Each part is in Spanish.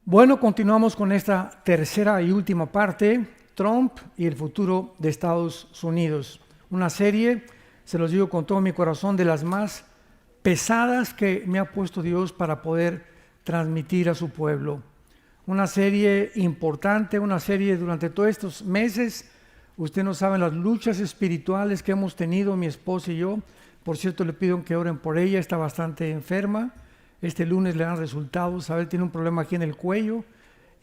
Bueno, continuamos con esta tercera y última parte, Trump y el futuro de Estados Unidos. Una serie, se los digo con todo mi corazón, de las más pesadas que me ha puesto Dios para poder transmitir a su pueblo. Una serie importante, una serie durante todos estos meses. Usted no sabe las luchas espirituales que hemos tenido mi esposa y yo. Por cierto, le pido que oren por ella, está bastante enferma. Este lunes le dan resultados, a ver, tiene un problema aquí en el cuello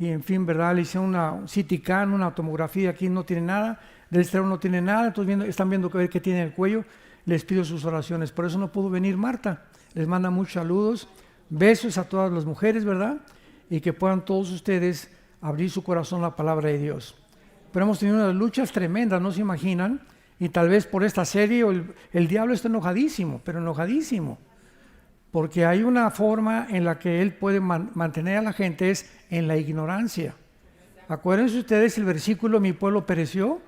y en fin, ¿verdad? Le hicieron una CT scan, una tomografía, aquí no tiene nada, del exterior no tiene nada, entonces están viendo qué tiene en el cuello. Les pido sus oraciones, por eso no pudo venir Marta. Les manda muchos saludos, besos a todas las mujeres, ¿verdad? Y que puedan todos ustedes abrir su corazón a la palabra de Dios. Pero hemos tenido unas luchas tremendas, no se imaginan, y tal vez por esta serie el diablo está enojadísimo, pero enojadísimo. Porque hay una forma en la que él puede mantener a la gente, es en la ignorancia. Acuérdense ustedes el versículo, mi pueblo pereció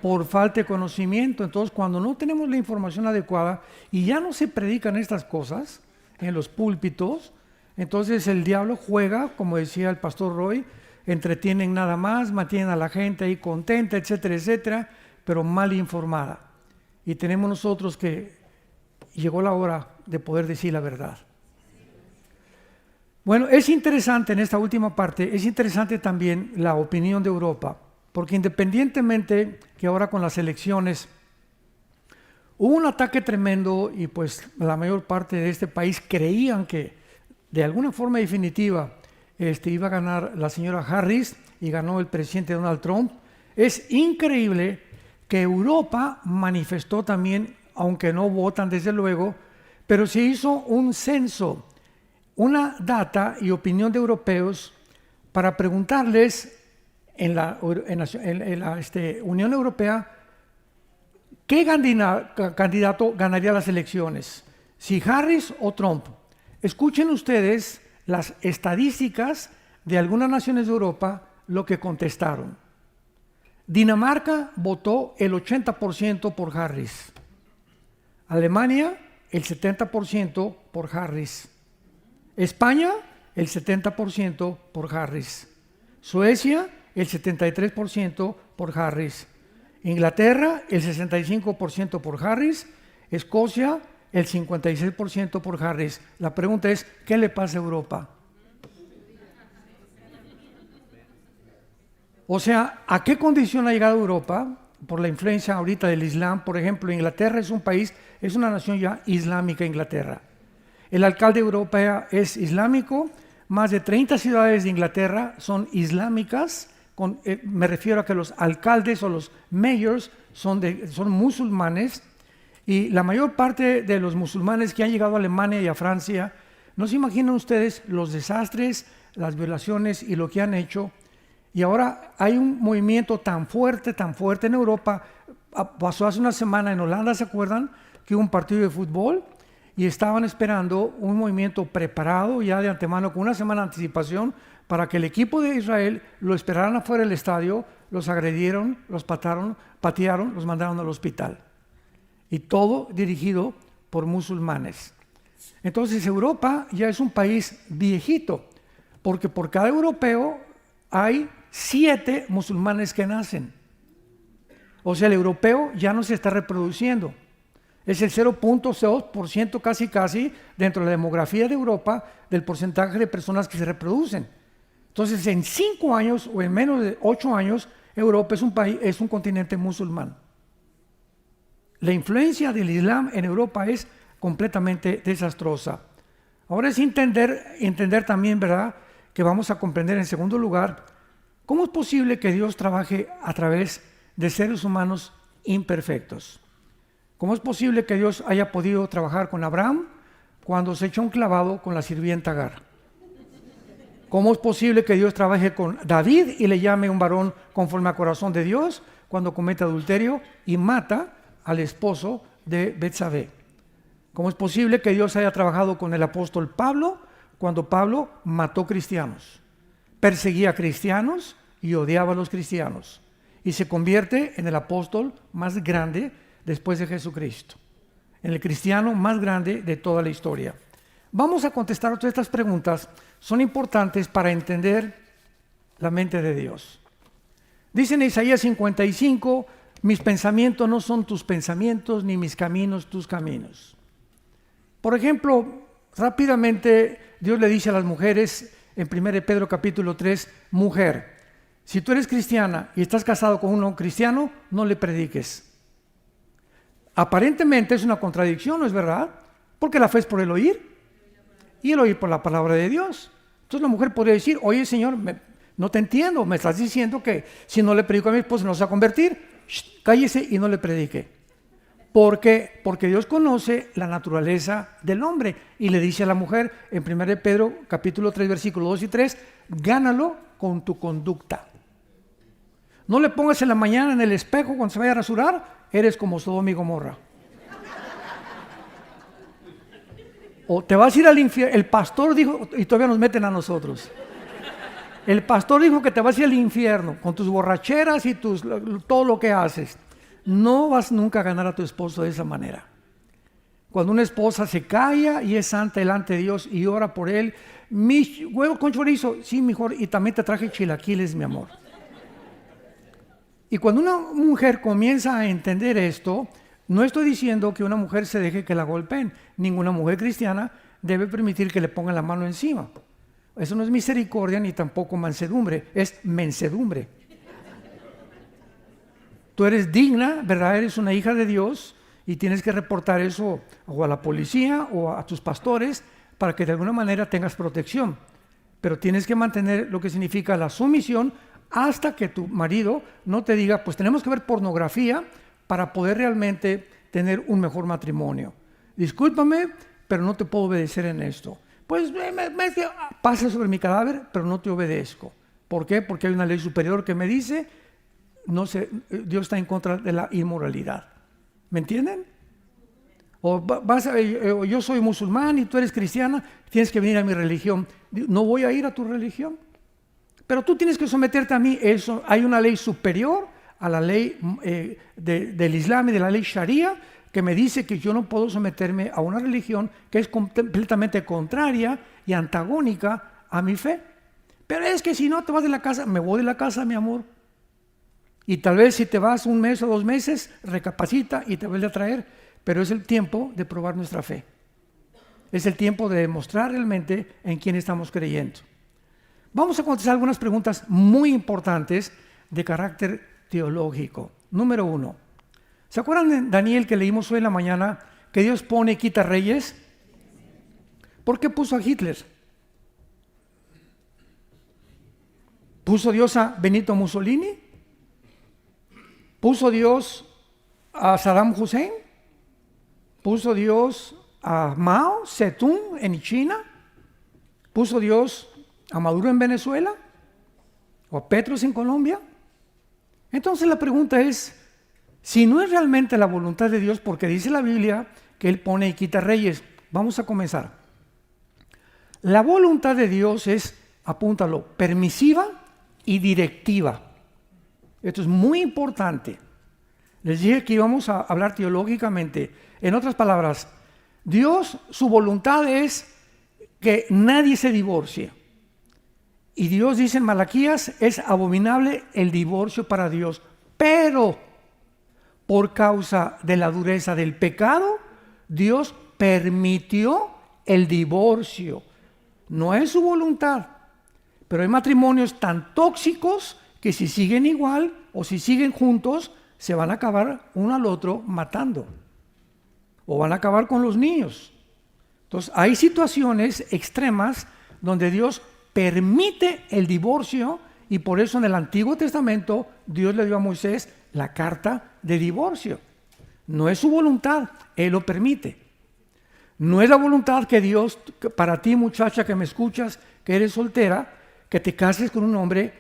por falta de conocimiento. Entonces, cuando no tenemos la información adecuada y ya no se predican estas cosas en los púlpitos, entonces el diablo juega, como decía el pastor Roy, entretienen nada más, mantienen a la gente ahí contenta, etcétera, etcétera, pero mal informada. Y tenemos nosotros que llegó la hora de poder decir la verdad. Bueno, es interesante en esta última parte, es interesante también la opinión de Europa, porque independientemente que ahora con las elecciones hubo un ataque tremendo y pues la mayor parte de este país creían que de alguna forma definitiva iba a ganar la señora Harris y ganó el presidente Donald Trump. Es increíble que Europa manifestó también, aunque no votan desde luego, pero se hizo un censo, una data y opinión de europeos para preguntarles en la Unión Europea qué candidato ganaría las elecciones, si Harris o Trump. Escuchen ustedes las estadísticas de algunas naciones de Europa, lo que contestaron. Dinamarca votó el 80% por Harris. Alemania, el 70% por Harris. España, el 70% por Harris. Suecia, el 73% por Harris. Inglaterra, el 65% por Harris. Escocia, el 56% por Harris. La pregunta es, ¿qué le pasa a Europa? O sea, ¿a qué condición ha llegado Europa? Por la influencia ahorita del Islam. Por ejemplo, Inglaterra es un país, es una nación ya islámica, Inglaterra. El alcalde de Europa es islámico, más de 30 ciudades de Inglaterra son islámicas, me refiero a que los alcaldes o los mayors son musulmanes, y la mayor parte de los musulmanes que han llegado a Alemania y a Francia, no se imaginan ustedes los desastres, las violaciones y lo que han hecho. Y ahora hay un movimiento tan fuerte en Europa. Pasó hace una semana en Holanda, ¿se acuerdan? Que hubo un partido de fútbol y estaban esperando un movimiento preparado ya de antemano con una semana de anticipación para que el equipo de Israel lo esperaran afuera del estadio, los agredieron, los patearon, los mandaron al hospital. Y todo dirigido por musulmanes. Entonces Europa ya es un país viejito, porque por cada europeo hay 7 musulmanes que nacen. O sea, el europeo ya no se está reproduciendo. Es el 0.2% casi dentro de la demografía de Europa del porcentaje de personas que se reproducen. Entonces, en 5 años o en menos de 8 años, Europa es un continente musulmán. La influencia del Islam en Europa es completamente desastrosa. Ahora es entender también, ¿verdad?, que vamos a comprender en segundo lugar, ¿cómo es posible que Dios trabaje a través de seres humanos imperfectos? ¿Cómo es posible que Dios haya podido trabajar con Abraham cuando se echó un clavado con la sirvienta Agar? ¿Cómo es posible que Dios trabaje con David y le llame un varón conforme al corazón de Dios cuando comete adulterio y mata al esposo de Betsabé? ¿Cómo es posible que Dios haya trabajado con el apóstol Pablo cuando Pablo mató cristianos, perseguía a cristianos y odiaba a los cristianos, y se convierte en el apóstol más grande después de Jesucristo, en el cristiano más grande de toda la historia? Vamos a contestar todas estas preguntas. Son importantes para entender la mente de Dios. Dice en Isaías 55, mis pensamientos no son tus pensamientos, ni mis caminos tus caminos. Por ejemplo, rápidamente Dios le dice a las mujeres en 1 Pedro capítulo 3, mujer, si tú eres cristiana y estás casado con un no cristiano, no le prediques. Aparentemente es una contradicción, ¿no es verdad? Porque la fe es por el oír y el oír por la palabra de Dios. Entonces la mujer podría decir, oye Señor, no te entiendo, me estás diciendo que si no le predico a mi esposo no se va a convertir. Cállese y no le predique. ¿Por qué? Porque Dios conoce la naturaleza del hombre y le dice a la mujer en 1 Pedro capítulo 3 versículos 2 y 3, gánalo con tu conducta. No le pongas en la mañana en el espejo cuando se vaya a rasurar, eres como Sodoma y Gomorra. O te vas a ir al infierno. El pastor dijo, y todavía nos meten a nosotros. El pastor dijo que te vas a ir al infierno con tus borracheras y todo lo que haces. No vas nunca a ganar a tu esposo de esa manera. Cuando una esposa se calla y es santa delante de Dios y ora por él, mi huevo con chorizo, sí, mejor, y también te traje chilaquiles, mi amor. Y cuando una mujer comienza a entender esto, no estoy diciendo que una mujer se deje que la golpeen. Ninguna mujer cristiana debe permitir que le pongan la mano encima. Eso no es misericordia ni tampoco mansedumbre, es mensedumbre. Tú eres digna, ¿verdad? Eres una hija de Dios y tienes que reportar eso o a la policía o a tus pastores para que de alguna manera tengas protección. Pero tienes que mantener lo que significa la sumisión hasta que tu marido no te diga, pues tenemos que ver pornografía para poder realmente tener un mejor matrimonio. Discúlpame, pero no te puedo obedecer en esto. Pues pasa sobre mi cadáver, pero no te obedezco. ¿Por qué? Porque hay una ley superior que me dice, Dios está en contra de la inmoralidad. ¿Me entienden? O yo soy musulmán y tú eres cristiana, tienes que venir a mi religión. No voy a ir a tu religión. Pero tú tienes que someterte a mí. Eso, hay una ley superior a la ley del Islam y de la ley Sharia que me dice que yo no puedo someterme a una religión que es completamente contraria y antagónica a mi fe. Pero es que si no te vas de la casa, me voy de la casa, mi amor. Y tal vez si te vas un mes o 2 meses, recapacita y te vuelve a traer. Pero es el tiempo de probar nuestra fe. Es el tiempo de demostrar realmente en quién estamos creyendo. Vamos a contestar algunas preguntas muy importantes de carácter teológico. Número 1. ¿Se acuerdan de Daniel que leímos hoy en la mañana que Dios pone y quita reyes? ¿Por qué puso a Hitler? ¿Puso Dios a Benito Mussolini? ¿Puso Dios a Saddam Hussein? ¿Puso Dios a Mao Zedong en China? ¿Puso Dios a Maduro en Venezuela? ¿O a Petros en Colombia? Entonces la pregunta es, si no es realmente la voluntad de Dios, porque dice la Biblia que Él pone y quita reyes. Vamos a comenzar. La voluntad de Dios es, apúntalo, permisiva y directiva. Esto es muy importante. Les dije que íbamos a hablar teológicamente. En otras palabras, Dios, su voluntad es que nadie se divorcie. Y Dios dice en Malaquías, es abominable el divorcio para Dios. Pero por causa de la dureza del pecado, Dios permitió el divorcio. No es su voluntad. Pero hay matrimonios tan tóxicos que si siguen igual o si siguen juntos, se van a acabar uno al otro matando. O van a acabar con los niños. Entonces, hay situaciones extremas donde Dios permite el divorcio y por eso en el Antiguo Testamento Dios le dio a Moisés la carta de divorcio. No es su voluntad, Él lo permite. No es la voluntad que Dios, para ti muchacha que me escuchas, que eres soltera, que te cases con un hombre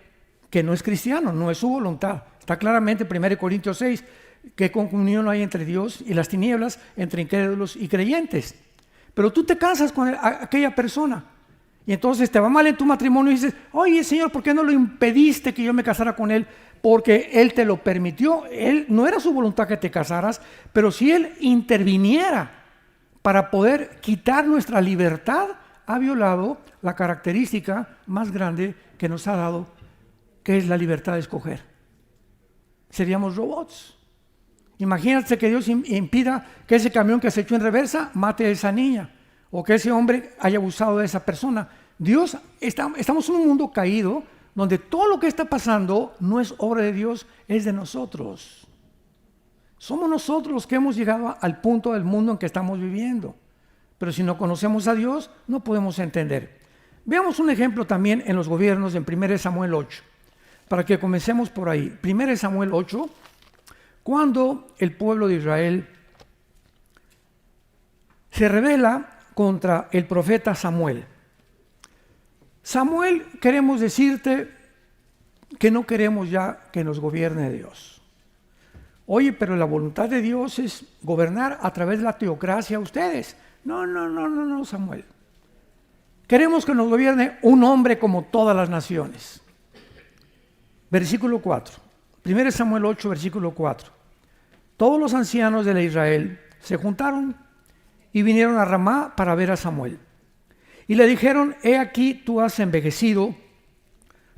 que no es cristiano, no es su voluntad. Está claramente en 1 Corintios 6, que comunión hay entre Dios y las tinieblas, entre incrédulos y creyentes. Pero tú te casas con aquella persona y entonces te va mal en tu matrimonio y dices, oye Señor, ¿por qué no lo impediste que yo me casara con él? Porque Él te lo permitió. Él no era su voluntad que te casaras, pero si Él interviniera para poder quitar nuestra libertad, ha violado la característica más grande que nos ha dado, que es la libertad de escoger. Seríamos robots. Imagínate que Dios impida que ese camión que se echó en reversa mate a esa niña, o que ese hombre haya abusado de esa persona. Estamos en un mundo caído, donde todo lo que está pasando no es obra de Dios, es de nosotros. Somos nosotros los que hemos llegado al punto del mundo en que estamos viviendo. Pero si no conocemos a Dios, no podemos entender. Veamos un ejemplo también en los gobiernos en 1 Samuel 8, para que comencemos por ahí. 1 Samuel 8, cuando el pueblo de Israel se rebela contra el profeta Samuel. Samuel, queremos decirte que no queremos ya que nos gobierne Dios. Oye, pero la voluntad de Dios es gobernar a través de la teocracia a ustedes. No, Samuel. Queremos que nos gobierne un hombre como todas las naciones. Versículo 4. 1 Samuel 8, versículo 4. Todos los ancianos de Israel se juntaron y vinieron a Ramá para ver a Samuel. Y le dijeron: he aquí, tú has envejecido,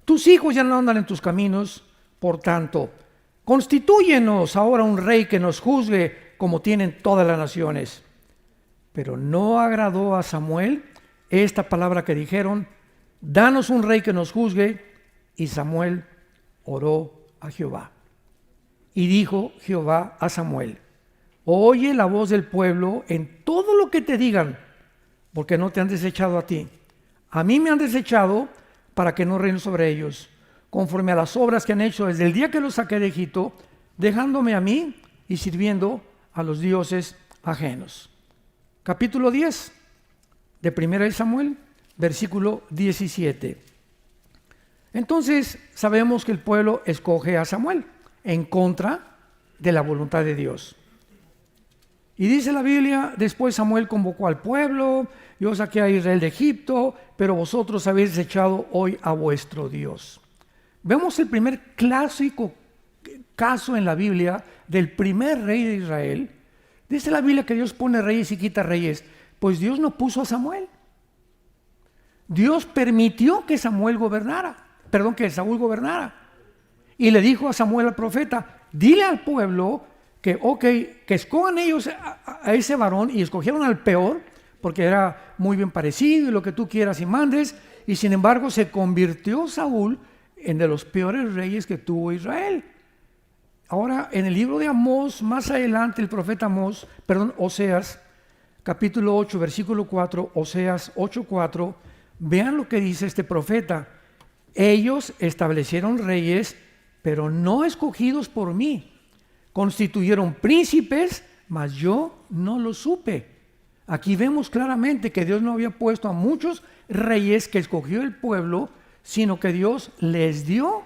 tus hijos ya no andan en tus caminos, por tanto, constitúyenos ahora un rey que nos juzgue como tienen todas las naciones. Pero no agradó a Samuel esta palabra que dijeron: danos un rey que nos juzgue. Y Samuel oró a Jehová. Y dijo Jehová a Samuel: oye la voz del pueblo en todo lo que te digan, porque no te han desechado a ti. A mí me han desechado para que no reine sobre ellos, conforme a las obras que han hecho desde el día que los saqué de Egipto, dejándome a mí y sirviendo a los dioses ajenos. Capítulo 10 de 1 Samuel, versículo 17. Entonces sabemos que el pueblo escoge a Samuel en contra de la voluntad de Dios. Y dice la Biblia: después Samuel convocó al pueblo, yo saqué a Israel de Egipto, pero vosotros habéis desechado hoy a vuestro Dios. Vemos el primer clásico caso en la Biblia del primer rey de Israel. Dice la Biblia que Dios pone reyes y quita reyes. Pues Dios no puso a Samuel. Dios permitió que Saúl gobernara. Y le dijo a Samuel, al profeta: dile al pueblo que escojan ellos a ese varón, y escogieron al peor, porque era muy bien parecido y lo que tú quieras y mandes, y sin embargo se convirtió Saúl en de los peores reyes que tuvo Israel. Ahora, en el libro de Amós, más adelante, el profeta Oseas, capítulo 8, versículo 4, Oseas 8:4, vean lo que dice este profeta: ellos establecieron reyes, pero no escogidos por mí. Constituyeron príncipes, mas yo no lo supe. Aquí vemos claramente que Dios no había puesto a muchos reyes que escogió el pueblo, sino que Dios les dio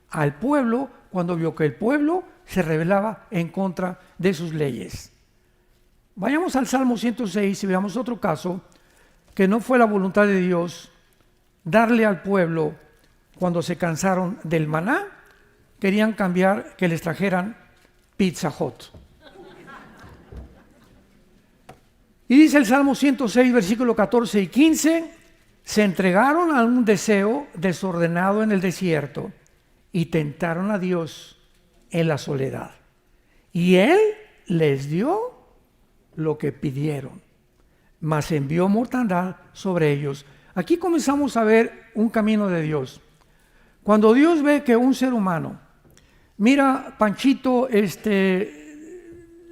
al pueblo cuando vio que el pueblo se rebelaba en contra de sus leyes. Vayamos al Salmo 106 y veamos otro caso que no fue la voluntad de Dios darle al pueblo cuando se cansaron del maná. Querían cambiar, que les trajeran Pizza Hut. Y dice el Salmo 106, versículo 14 y 15: se entregaron a un deseo desordenado en el desierto y tentaron a Dios en la soledad. Y Él les dio lo que pidieron, mas envió mortandad sobre ellos. Aquí comenzamos a ver un camino de Dios. Cuando Dios ve que un ser humano, mira, Panchito,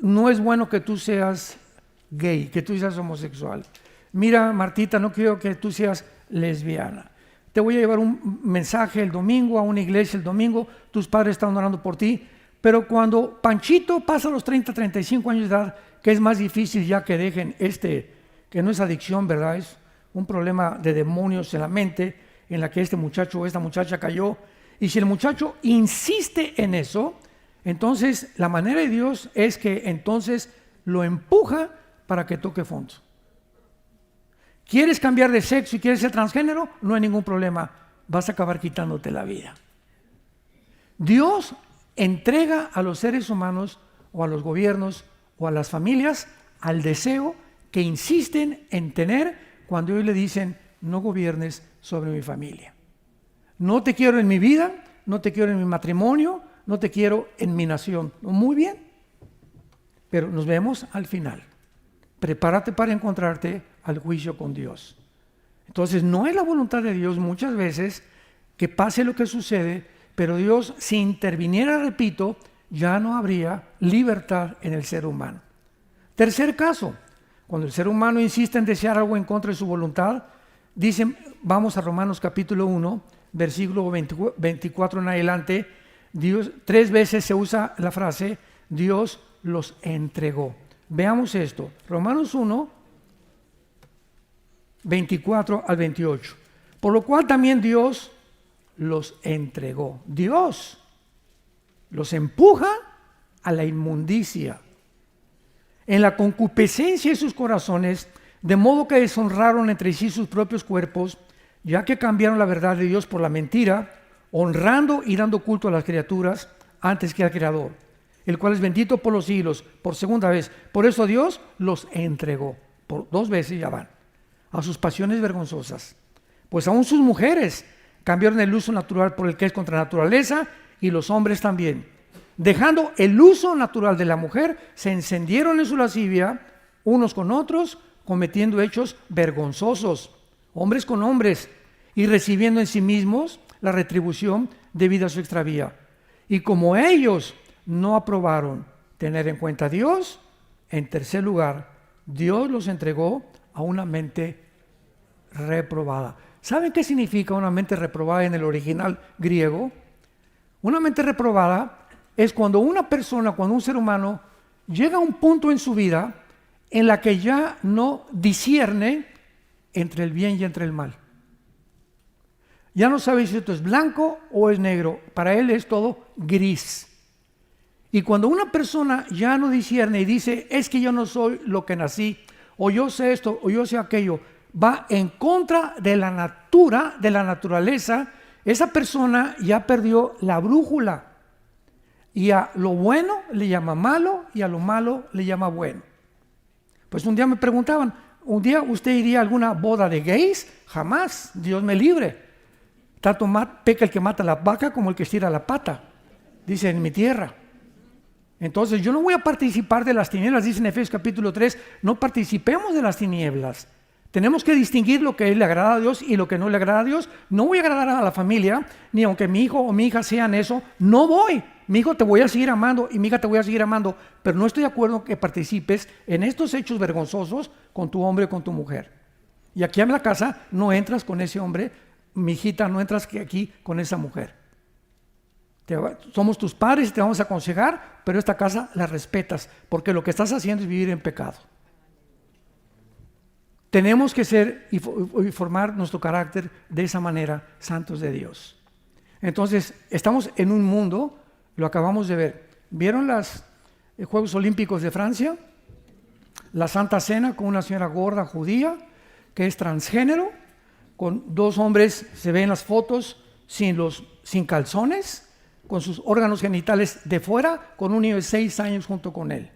no es bueno que tú seas gay, que tú seas homosexual. Mira, Martita, no quiero que tú seas lesbiana. Te voy a llevar un mensaje el domingo a una iglesia el domingo, tus padres están orando por ti. Pero cuando Panchito pasa los 30, 35 años de edad, que es más difícil ya que dejen que no es adicción, ¿verdad? Es un problema de demonios en la mente en la que este muchacho o esta muchacha cayó. Y si el muchacho insiste en eso, entonces la manera de Dios es que entonces lo empuja para que toque fondo. ¿Quieres cambiar de sexo y quieres ser transgénero? No hay ningún problema, vas a acabar quitándote la vida. Dios entrega a los seres humanos o a los gobiernos o a las familias al deseo que insisten en tener cuando ellos le dicen, no gobiernes sobre mi familia. No te quiero en mi vida, no te quiero en mi matrimonio, no te quiero en mi nación. Muy bien, pero nos vemos al final. Prepárate para encontrarte al juicio con Dios. Entonces no es la voluntad de Dios muchas veces que pase lo que sucede, pero Dios, si interviniera, repito, ya no habría libertad en el ser humano. Tercer caso, cuando el ser humano insiste en desear algo en contra de su voluntad, dicen, vamos a Romanos capítulo 1, versículo 24 en adelante, Dios, 3 veces se usa la frase, Dios los entregó. Veamos esto, Romanos 1, 24 al 28. Por lo cual también Dios los entregó. Dios los empuja a la inmundicia, en la concupiscencia de sus corazones, de modo que deshonraron entre sí sus propios cuerpos, ya que cambiaron la verdad de Dios por la mentira, honrando y dando culto a las criaturas antes que al Creador, el cual es bendito por los siglos, por segunda vez. Por eso Dios los entregó, por 2 veces ya van, a sus pasiones vergonzosas. Pues aún sus mujeres cambiaron el uso natural por el que es contra naturaleza, y los hombres también. Dejando el uso natural de la mujer, se encendieron en su lascivia, unos con otros, cometiendo hechos vergonzosos, hombres con hombres, y recibiendo en sí mismos la retribución debida a su extravía. Y como ellos no aprobaron tener en cuenta a Dios, en tercer lugar, Dios los entregó a una mente reprobada. ¿Saben qué significa una mente reprobada en el original griego? Una mente reprobada es cuando una persona, cuando un ser humano llega a un punto en su vida en la que ya no discierne entre el bien y entre el mal. Ya no sabe si esto es blanco o es negro, para él es todo gris. Y cuando una persona ya no discierne y dice, es que yo no soy lo que nací, o yo sé esto, o yo sé aquello, va en contra de la naturaleza, esa persona ya perdió la brújula. Y a lo bueno le llama malo y a lo malo le llama bueno. Pues un día me preguntaban, ¿un día usted iría a alguna boda de gays? Jamás, Dios me libre. Tanto peca el que mata la vaca como el que estira la pata, dice en mi tierra. Entonces yo no voy a participar de las tinieblas, dice en Efesios capítulo 3, no participemos de las tinieblas. Tenemos que distinguir lo que le agrada a Dios y lo que no le agrada a Dios. No voy a agradar a la familia, ni aunque mi hijo o mi hija sean eso, no voy. Mi hijo te voy a seguir amando y mi hija te voy a seguir amando, pero no estoy de acuerdo que participes en estos hechos vergonzosos con tu hombre o con tu mujer. Y aquí en la casa no entras con ese hombre, mi hijita, no entras aquí con esa mujer. Somos tus padres y te vamos a aconsejar, pero esta casa la respetas, porque lo que estás haciendo es vivir en pecado. Tenemos que ser y formar nuestro carácter de esa manera, santos de Dios. Entonces, estamos en un mundo, lo acabamos de ver. ¿Vieron los Juegos Olímpicos de Francia? La Santa Cena con una señora gorda judía que es transgénero, con 2 hombres, se ven las fotos, sin calzones, con sus órganos genitales de fuera, con un niño de 6 años junto con él.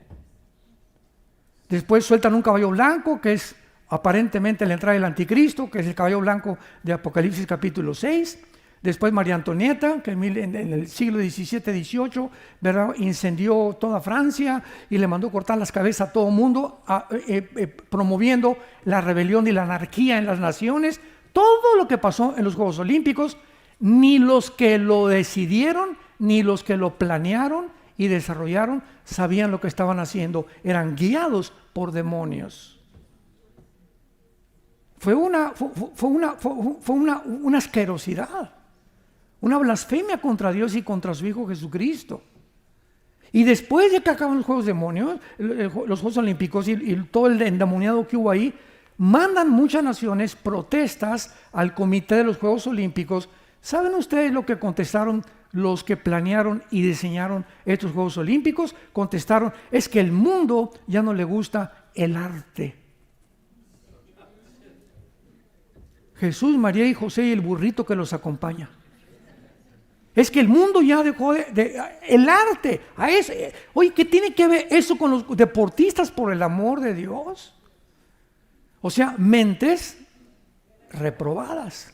Después sueltan un caballo blanco, que es aparentemente la entrada del anticristo, que es el caballo blanco de Apocalipsis capítulo 6. Después María Antonieta, que en el siglo XVII-XVIII, ¿verdad?, incendió toda Francia y le mandó cortar las cabezas a todo el mundo, promoviendo la rebelión y la anarquía en las naciones. Todo lo que pasó en los Juegos Olímpicos, ni los que lo decidieron, ni los que lo planearon y desarrollaron sabían lo que estaban haciendo, eran guiados por demonios. Fue una asquerosidad, una blasfemia contra Dios y contra su Hijo Jesucristo. Y después de que acaban los Juegos los Juegos Olímpicos y todo el endemoniado que hubo ahí, mandan muchas naciones protestas al comité de los Juegos Olímpicos. ¿Saben ustedes lo que contestaron los que planearon y diseñaron estos Juegos Olímpicos? Contestaron, es que el mundo ya no le gusta el arte. Jesús, María y José y el burrito que los acompaña. Es que el mundo ya dejó el arte. Oye, ¿qué tiene que ver eso con los deportistas, por el amor de Dios? O sea, mentes reprobadas,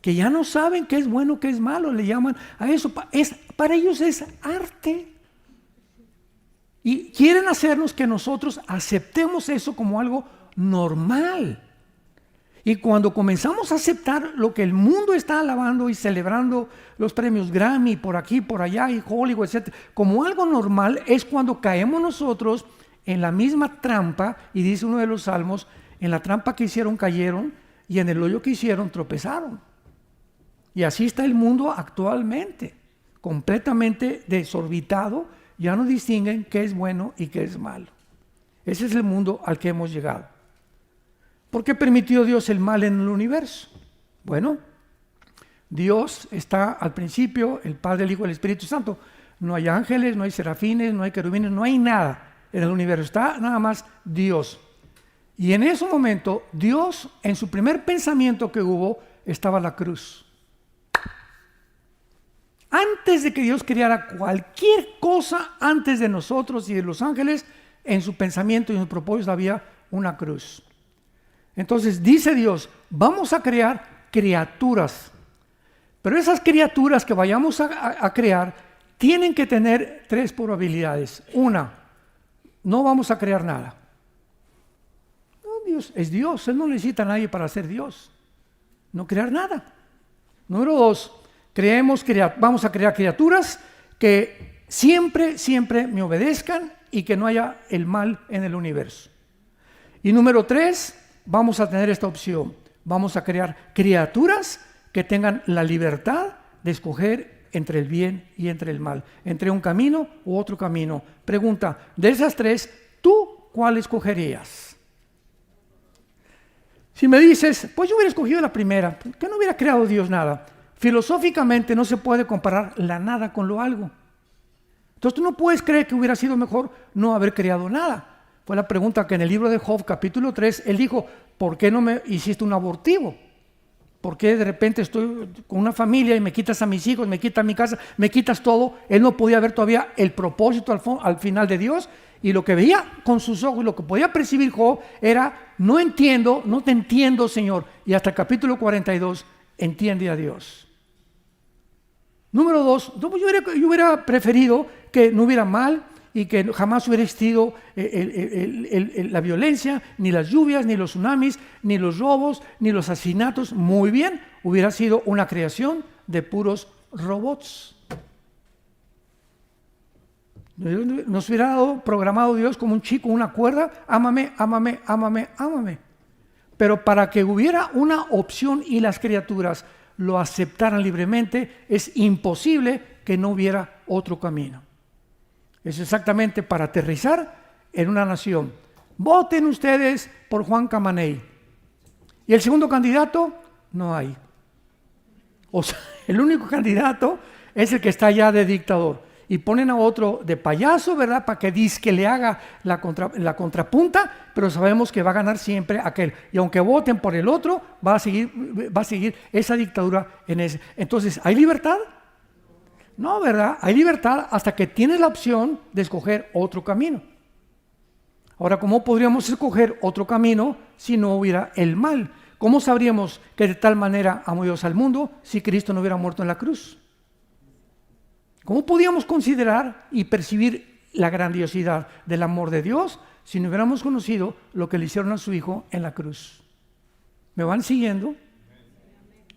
que ya no saben qué es bueno, qué es malo, le llaman a eso. Para ellos es arte. Y quieren hacernos que nosotros aceptemos eso como algo normal. Y cuando comenzamos a aceptar lo que el mundo está alabando y celebrando, los premios Grammy por aquí, por allá, y Hollywood, etc., como algo normal, es cuando caemos nosotros en la misma trampa, y dice uno de los salmos, en la trampa que hicieron cayeron, y en el hoyo que hicieron tropezaron. Y así está el mundo actualmente, completamente desorbitado, ya no distinguen qué es bueno y qué es malo. Ese es el mundo al que hemos llegado. ¿Por qué permitió Dios el mal en el universo? Bueno, Dios está al principio, el Padre, el Hijo y el Espíritu Santo. No hay ángeles, no hay serafines, no hay querubines, no hay nada en el universo. Está nada más Dios. Y en ese momento, Dios, en su primer pensamiento que hubo, estaba la cruz. Antes de que Dios creara cualquier cosa, antes de nosotros y de los ángeles, en su pensamiento y en su propósito había una cruz. Entonces dice Dios, vamos a crear criaturas. Pero esas criaturas que vayamos a crear tienen que tener 3 probabilidades. Una, no vamos a crear nada. No, Dios es Dios, Él no necesita a nadie para ser Dios. No crear nada. Número 2, vamos a crear criaturas que siempre me obedezcan y que no haya el mal en el universo. Y número 3, vamos a tener esta opción. Vamos a crear criaturas que tengan la libertad de escoger entre el bien y entre el mal, entre un camino u otro camino. Pregunta, de esas 3, ¿tú cuál escogerías? Si me dices, pues yo hubiera escogido la primera, que no hubiera creado Dios nada. Filosóficamente no se puede comparar la nada con lo algo. Entonces tú no puedes creer que hubiera sido mejor no haber creado nada. Fue la pregunta que en el libro de Job, capítulo 3, él dijo, ¿por qué no me hiciste un abortivo? ¿Por qué de repente estoy con una familia y me quitas a mis hijos, me quitas mi casa, me quitas todo? Él no podía ver todavía el propósito al final de Dios, y lo que veía con sus ojos, lo que podía percibir Job era, no te entiendo, Señor. Y hasta el capítulo 42 entiende a Dios. Número 2, yo hubiera preferido que no hubiera mal y que jamás hubiera existido la violencia, ni las lluvias, ni los tsunamis, ni los robos, ni los asesinatos. Muy bien, hubiera sido una creación de puros robots. Nos hubiera dado programado Dios como un chico, una cuerda, ámame, ámame, ámame, ámame. Pero para que hubiera una opción y las criaturas lo aceptaran libremente, es imposible que no hubiera otro camino. Es exactamente para aterrizar en una nación. Voten ustedes por Juan Camaney. ¿Y el segundo candidato? No hay. O sea, el único candidato es el que está ya de dictador. Y ponen a otro de payaso, ¿verdad? Para que dizque le haga la contrapunta, pero sabemos que va a ganar siempre aquel. Y aunque voten por el otro, va a seguir esa dictadura en ese. Entonces, ¿hay libertad? No, ¿verdad? Hay libertad hasta que tienes la opción de escoger otro camino. Ahora, ¿cómo podríamos escoger otro camino si no hubiera el mal? ¿Cómo sabríamos que de tal manera amó Dios al mundo si Cristo no hubiera muerto en la cruz? ¿Cómo podíamos considerar y percibir la grandiosidad del amor de Dios si no hubiéramos conocido lo que le hicieron a su Hijo en la cruz? ¿Me van siguiendo?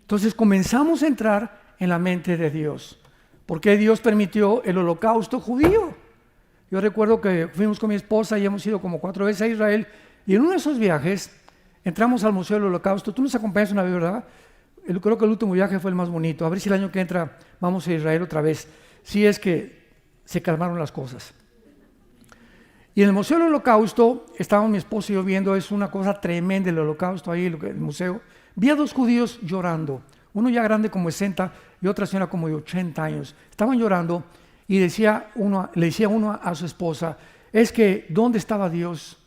Entonces comenzamos a entrar en la mente de Dios. ¿Por qué Dios permitió el holocausto judío? Yo recuerdo que fuimos con mi esposa y hemos ido como 4 veces a Israel, y en uno de esos viajes entramos al Museo del Holocausto. Tú nos acompañas una vez, ¿verdad? Creo que el último viaje fue el más bonito. A ver si el año que entra vamos a Israel otra vez, si es que se calmaron las cosas. Y en el Museo del Holocausto estábamos mi esposa y yo viendo, es una cosa tremenda el Holocausto ahí, el museo. Vi a 2 judíos llorando, uno ya grande como 60 y otra señora como de 80 años. Estaban llorando y le decía uno a su esposa, es que ¿dónde estaba Dios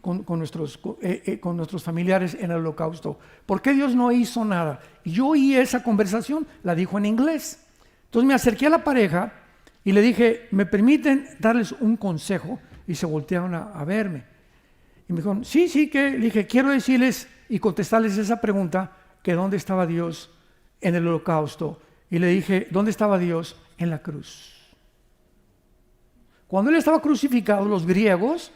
con nuestros familiares en el Holocausto? ¿Por qué Dios no hizo nada? Y yo oí esa conversación, la dijo en inglés. Entonces me acerqué a la pareja y le dije, ¿me permiten darles un consejo? Y se voltearon a verme. Y me dijo, sí, que le dije, quiero decirles y contestarles esa pregunta, que dónde estaba Dios en el holocausto. Y le dije, ¿dónde estaba Dios? En la cruz. Cuando él estaba crucificado, los griegos,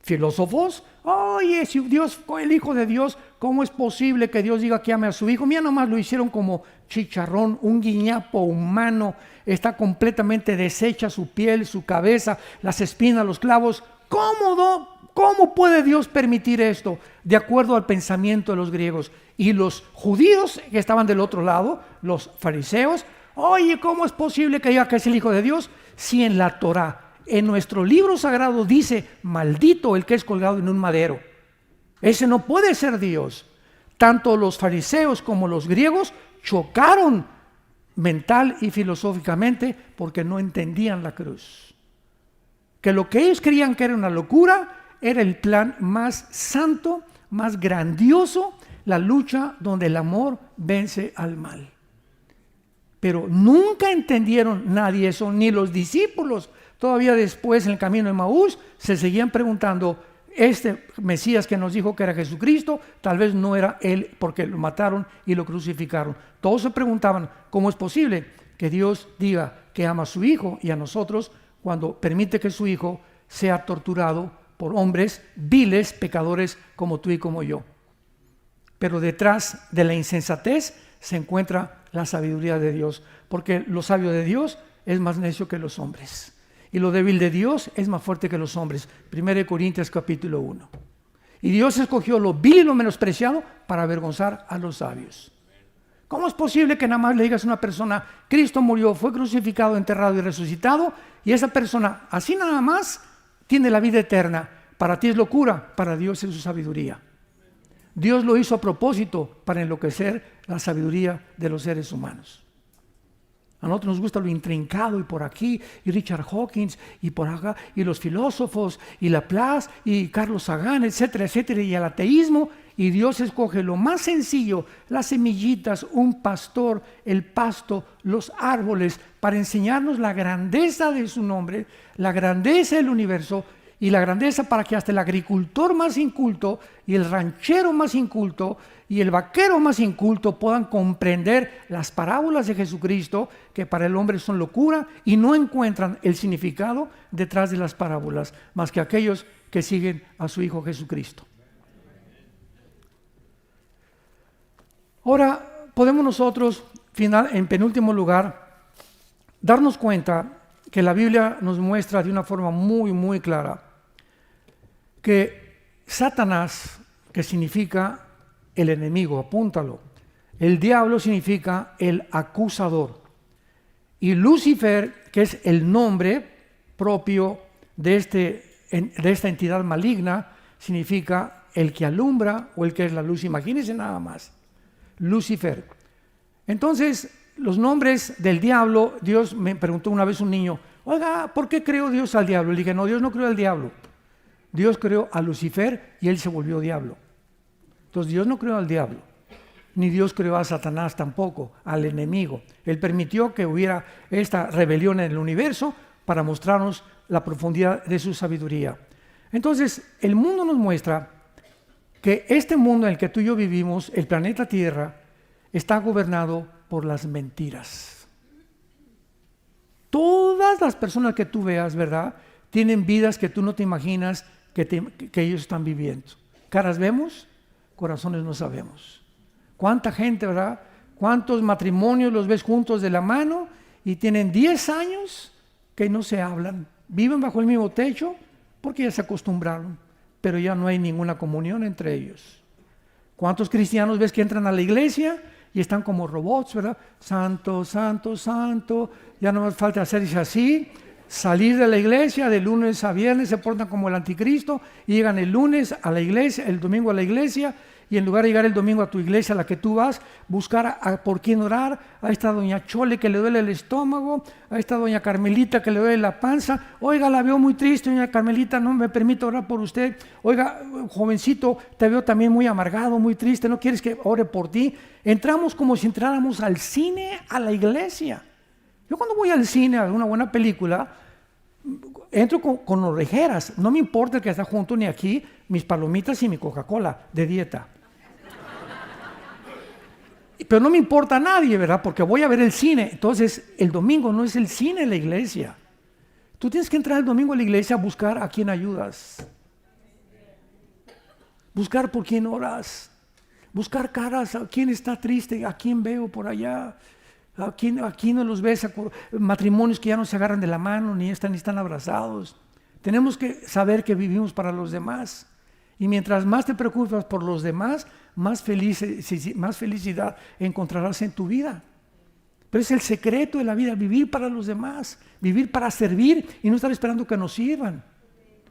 filósofos, oye, si Dios fue el Hijo de Dios, ¿cómo es posible que Dios diga que ame a su Hijo? Mira, nomás lo hicieron como chicharrón, un guiñapo humano, está completamente deshecha su piel, su cabeza, las espinas, los clavos. ¿Cómo puede Dios permitir esto? De acuerdo al pensamiento de los griegos. Y los judíos que estaban del otro lado, los fariseos, oye, ¿cómo es posible que diga que es el Hijo de Dios? Si en la Torá, en nuestro libro sagrado dice, maldito el que es colgado en un madero. Ese no puede ser Dios. Tanto los fariseos como los griegos chocaron mental y filosóficamente porque no entendían la cruz. Que lo que ellos creían que era una locura era el plan más santo, más grandioso, la lucha donde el amor vence al mal. Pero nunca entendieron nadie eso, ni los discípulos. Todavía después en el camino de Maús se seguían preguntando, este Mesías que nos dijo que era Jesucristo, tal vez no era él porque lo mataron y lo crucificaron. Todos se preguntaban, ¿cómo es posible que Dios diga que ama a su Hijo y a nosotros cuando permite que su Hijo sea torturado por hombres viles, pecadores como tú y como yo? Pero detrás de la insensatez se encuentra la sabiduría de Dios, porque lo sabio de Dios es más necio que los hombres. Y lo débil de Dios es más fuerte que los hombres. 1 Corintios capítulo 1. Y Dios escogió lo vil y lo menospreciado para avergonzar a los sabios. ¿Cómo es posible que nada más le digas a una persona, Cristo murió, fue crucificado, enterrado y resucitado, y esa persona así nada más tiene la vida eterna? Para ti es locura, para Dios es su sabiduría. Dios lo hizo a propósito para enloquecer la sabiduría de los seres humanos. A nosotros nos gusta lo intrincado y por aquí, y Richard Hawkins, y por acá, y los filósofos, y Laplace, y Carlos Sagan, etcétera, etcétera, y el ateísmo, y Dios escoge lo más sencillo, las semillitas, un pastor, el pasto, los árboles, para enseñarnos la grandeza de su nombre, la grandeza del universo, y la grandeza para que hasta el agricultor más inculto, y el ranchero más inculto, y el vaquero más inculto puedan comprender las parábolas de Jesucristo, que para el hombre son locura, y no encuentran el significado detrás de las parábolas, más que aquellos que siguen a su Hijo Jesucristo. Ahora, podemos nosotros, en penúltimo lugar, darnos cuenta que la Biblia nos muestra de una forma muy, muy clara que Satanás, que significa el enemigo, apúntalo. El diablo significa el acusador. Y Lucifer, que es el nombre propio de esta entidad maligna, significa el que alumbra o el que es la luz. Imagínense nada más. Lucifer. Entonces, los nombres del diablo, Dios me preguntó una vez un niño, oiga, ¿por qué creó Dios al diablo? Le dije, no, Dios no creó al diablo. Dios creó a Lucifer y él se volvió diablo. Entonces Dios no creó al diablo, ni Dios creó a Satanás tampoco, al enemigo. Él permitió que hubiera esta rebelión en el universo para mostrarnos la profundidad de su sabiduría. Entonces, el mundo nos muestra que este mundo en el que tú y yo vivimos, el planeta Tierra, está gobernado por las mentiras. Todas las personas que tú veas, ¿verdad?, tienen vidas que tú no te imaginas que ellos están viviendo. Caras vemos, corazones no sabemos. ¿Cuánta gente, verdad? ¿Cuántos matrimonios los ves juntos de la mano y tienen 10 años que no se hablan? Viven bajo el mismo techo porque ya se acostumbraron, pero ya no hay ninguna comunión entre ellos. ¿Cuántos cristianos ves que entran a la iglesia y están como robots, verdad? Santo, santo, santo. Ya no más falta hacerse así. Salir de la iglesia de lunes a viernes, se portan como el anticristo y llegan el lunes a la iglesia, el domingo a la iglesia, y en lugar de llegar el domingo a tu iglesia a la que tú vas, buscar por quién orar, a esta doña Chole que le duele el estómago, a esta doña Carmelita que le duele la panza, oiga, la veo muy triste, doña Carmelita, no me permite orar por usted, oiga, jovencito, te veo también muy amargado, muy triste, ¿no quieres que ore por ti? Entramos como si entráramos al cine, a la iglesia. Yo cuando voy al cine a ver una buena película, entro con orejeras, no me importa el que está junto ni aquí, mis palomitas y mi Coca-Cola de dieta. Pero no me importa a nadie, ¿verdad? Porque voy a ver el cine. Entonces, el domingo no es el cine en la iglesia. Tú tienes que entrar el domingo a la iglesia a buscar a quién ayudas. Buscar por quién oras. Buscar caras, a quién está triste, a quién veo por allá. A quién no los ves, matrimonios que ya no se agarran de la mano, ni están abrazados. Tenemos que saber que vivimos para los demás. Y mientras más te preocupas por los demás, más felicidad encontrarás en tu vida. Pero es el secreto de la vida, vivir para los demás, vivir para servir y no estar esperando que nos sirvan.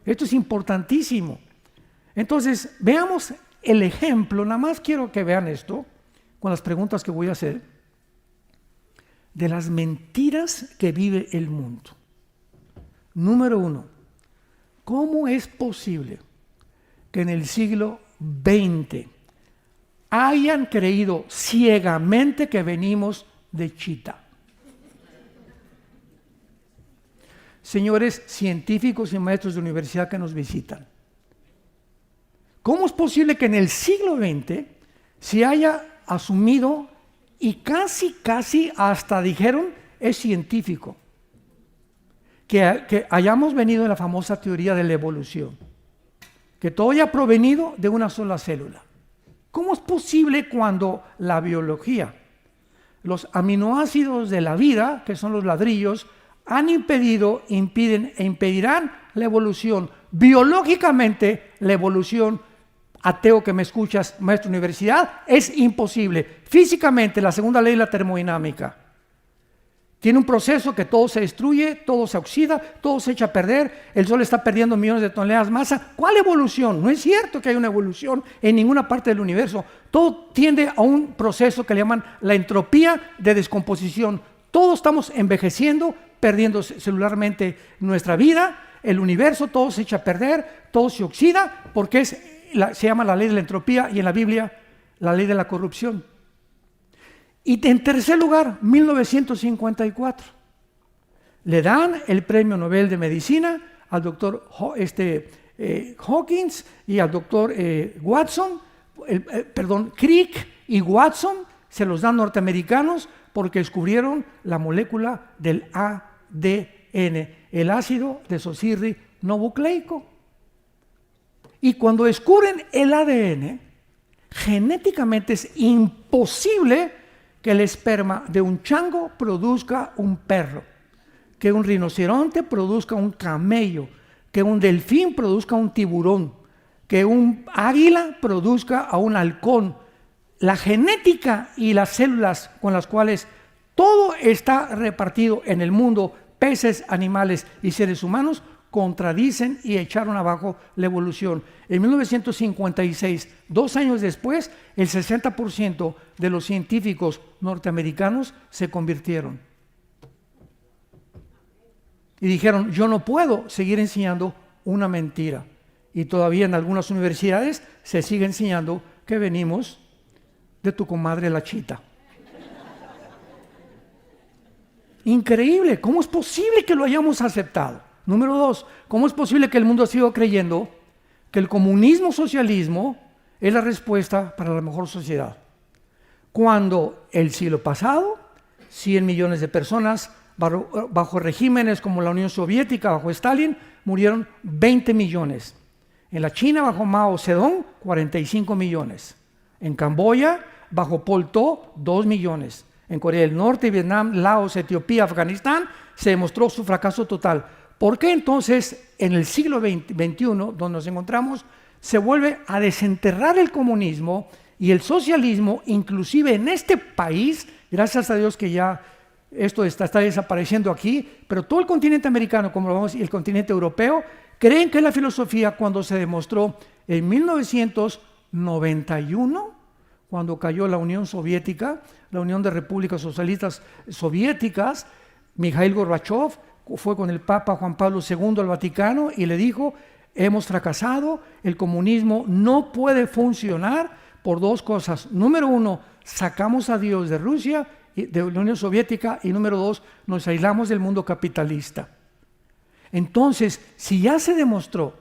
Esto es importantísimo. Entonces, veamos el ejemplo, nada más quiero que vean esto, con las preguntas que voy a hacer, de las mentiras que vive el mundo. Número 1, ¿cómo es posible que en el siglo XX hayan creído ciegamente que venimos de Chita? Señores científicos y maestros de universidad que nos visitan, ¿cómo es posible que en el siglo XX se haya asumido y casi hasta dijeron es científico que hayamos venido de la famosa teoría de la evolución? Que todo haya provenido de una sola célula. ¿Cómo es posible cuando la biología, los aminoácidos de la vida, que son los ladrillos, han impedido, impiden e impedirán la evolución? Biológicamente, la evolución, ateo que me escuchas, maestro de universidad, es imposible. Físicamente, la segunda ley de la termodinámica tiene un proceso que todo se destruye, todo se oxida, todo se echa a perder, el Sol está perdiendo millones de toneladas de masa. ¿Cuál evolución? No es cierto que haya una evolución en ninguna parte del universo. Todo tiende a un proceso que le llaman la entropía de descomposición. Todos estamos envejeciendo, perdiendo celularmente nuestra vida, el universo, todo se echa a perder, todo se oxida, porque se llama la ley de la entropía y en la Biblia la ley de la corrupción. Y en tercer lugar, 1954, le dan el premio Nobel de Medicina al doctor Hawkins y al doctor Crick y Watson, se los dan norteamericanos porque descubrieron la molécula del ADN, el ácido desoxirribonucleico. Y cuando descubren el ADN, genéticamente es imposible que el esperma de un chango produzca un perro, que un rinoceronte produzca un camello, que un delfín produzca un tiburón, que un águila produzca a un halcón. La genética y las células con las cuales todo está repartido en el mundo, peces, animales y seres humanos, contradicen y echaron abajo la evolución. En 1956, 2 años después, el 60% de los científicos norteamericanos se convirtieron. Y dijeron, yo no puedo seguir enseñando una mentira. Y todavía en algunas universidades se sigue enseñando que venimos de tu comadre la Chita. Increíble, ¿cómo es posible que lo hayamos aceptado? Número 2, ¿cómo es posible que el mundo siga creyendo que el comunismo-socialismo es la respuesta para la mejor sociedad? Cuando el siglo pasado, 100 millones de personas bajo regímenes como la Unión Soviética, bajo Stalin, murieron 20 millones. En la China, bajo Mao Zedong, 45 millones. En Camboya, bajo Pol Pot, 2 millones. En Corea del Norte, Vietnam, Laos, Etiopía, Afganistán, se demostró su fracaso total. ¿Por qué entonces en el siglo XXI, donde nos encontramos, se vuelve a desenterrar el comunismo y el socialismo, inclusive en este país? Gracias a Dios que ya esto está desapareciendo aquí, pero todo el continente americano, como lo vemos, y el continente europeo, creen que es la filosofía cuando se demostró en 1991, cuando cayó la Unión Soviética, la Unión de Repúblicas Socialistas Soviéticas. Mikhail Gorbachev fue con el Papa Juan Pablo II al Vaticano y le dijo, hemos fracasado, el comunismo no puede funcionar por 2 cosas. Número 1, sacamos a Dios de Rusia, de la Unión Soviética, y número 2, nos aislamos del mundo capitalista. Entonces, si ya se demostró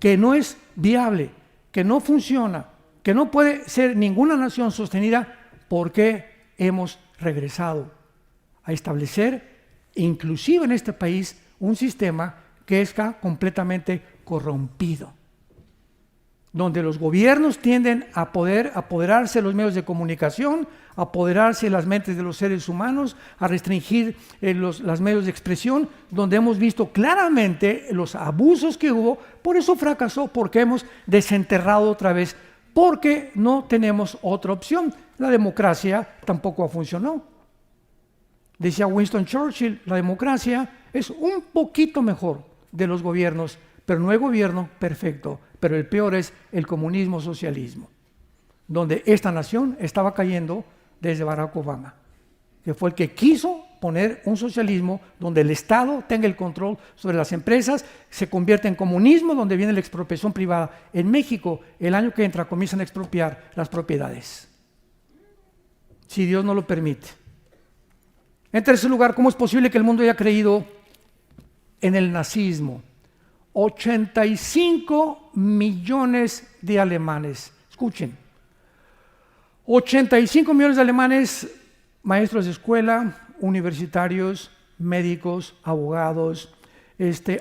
que no es viable, que no funciona, que no puede ser ninguna nación sostenida, ¿por qué hemos regresado a establecer, inclusive en este país, un sistema que está completamente corrompido? Donde los gobiernos tienden a poder apoderarse de los medios de comunicación, apoderarse de las mentes de los seres humanos, a restringir los medios de expresión, donde hemos visto claramente los abusos que hubo. Por eso fracasó, porque hemos desenterrado otra vez, porque no tenemos otra opción. La democracia tampoco funcionó. Decía Winston Churchill, la democracia es un poquito mejor de los gobiernos, pero no hay gobierno perfecto. Pero el peor es el comunismo-socialismo, donde esta nación estaba cayendo desde Barack Obama, que fue el que quiso poner un socialismo donde el Estado tenga el control sobre las empresas, se convierte en comunismo, donde viene la expropiación privada. En México, el año que entra, comienzan a expropiar las propiedades, si Dios no lo permite. En tercer lugar, ¿cómo es posible que el mundo haya creído en el nazismo? 85 millones de alemanes. Escuchen, 85 millones de alemanes, maestros de escuela, universitarios, médicos, abogados,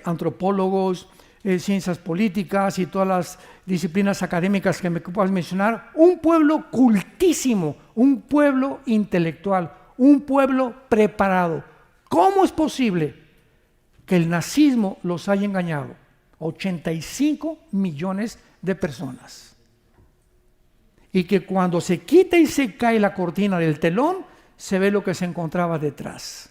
antropólogos, ciencias políticas y todas las disciplinas académicas que me puedas mencionar. Un pueblo cultísimo, un pueblo intelectual, un pueblo preparado. ¿Cómo es posible que el nazismo los haya engañado? 85 millones de personas. Y que cuando se quita y se cae la cortina del telón, se ve lo que se encontraba detrás.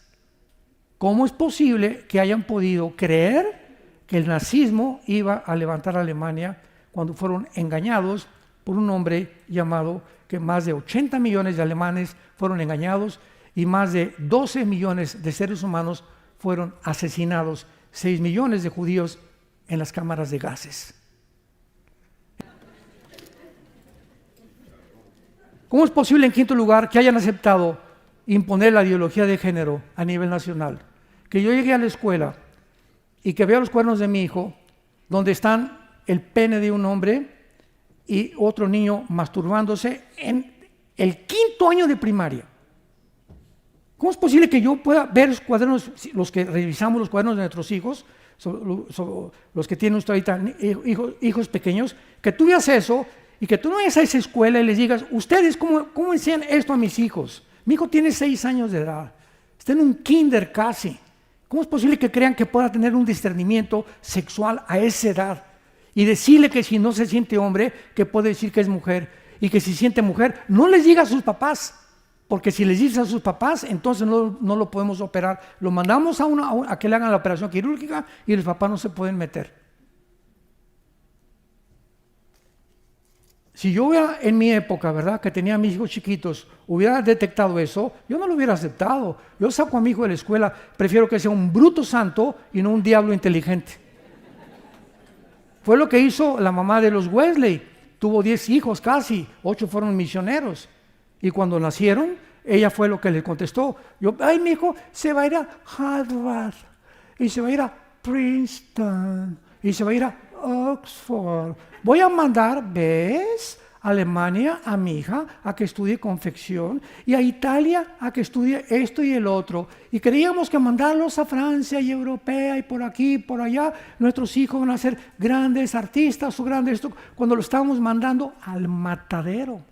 ¿Cómo es posible que hayan podido creer que el nazismo iba a levantar a Alemania cuando fueron engañados por un hombre llamado, que más de 80 millones de alemanes fueron engañados y más de 12 millones de seres humanos fueron asesinados, 6 millones de judíos en las cámaras de gases? ¿Cómo es posible, en quinto lugar, que hayan aceptado imponer la ideología de género a nivel nacional? Que yo llegué a la escuela y que veo los cuadernos de mi hijo, donde están el pene de un hombre y otro niño masturbándose en el quinto año de primaria. ¿Cómo es posible que yo pueda ver los cuadernos, los que revisamos los cuadernos de nuestros hijos, los que tienen usted ahorita hijos pequeños, que tú veas eso y que tú no vayas a esa escuela y les digas, ustedes, ¿cómo enseñan esto a mis hijos? Mi hijo tiene 6 años de edad, está en un kinder casi. ¿Cómo es posible que crean que pueda tener un discernimiento sexual a esa edad? Y decirle que si no se siente hombre, que puede decir que es mujer, y que si siente mujer, no les diga a sus papás. Porque si les dices a sus papás, entonces no lo podemos operar. Lo mandamos a que le hagan la operación quirúrgica y los papás no se pueden meter. Si yo hubiera, en mi época, ¿verdad?, que tenía a mis hijos chiquitos, hubiera detectado eso, yo no lo hubiera aceptado. Yo saco a mi hijo de la escuela, prefiero que sea un bruto santo y no un diablo inteligente. Fue lo que hizo la mamá de los Wesley. Tuvo 10 hijos casi, 8 fueron misioneros. Y cuando nacieron, ella fue lo que le contestó. Mi hijo se va a ir a Harvard, y se va a ir a Princeton, y se va a ir a Oxford. Voy a mandar, ¿ves?, a Alemania a mi hija a que estudie confección, y a Italia a que estudie esto y el otro. Y creíamos que mandarlos a Francia y Europea y por aquí y por allá, nuestros hijos van a ser grandes artistas o grandes esto, cuando lo estábamos mandando al matadero.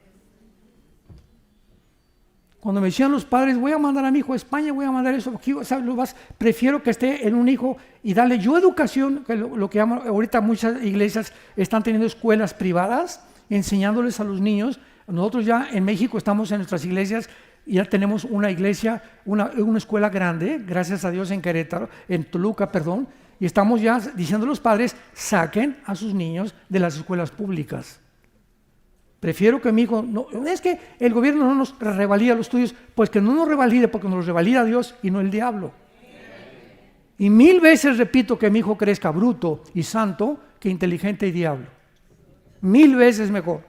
Cuando me decían los padres, voy a mandar a mi hijo a España, voy a mandar eso, aquí, prefiero que esté en un hijo y darle yo educación, que lo que llaman ahorita muchas iglesias están teniendo escuelas privadas, enseñándoles a los niños. Nosotros ya en México estamos en nuestras iglesias, y ya tenemos una iglesia, una escuela grande, gracias a Dios, en Querétaro, en Toluca, perdón, y estamos ya diciendo a los padres, saquen a sus niños de las escuelas públicas. Prefiero que mi hijo, no, es que el gobierno no nos revalida los estudios, pues que no nos revalide, porque nos los revalida Dios y no el diablo. Y 1000 veces repito que mi hijo crezca bruto y santo que inteligente y diablo. 1000 veces mejor.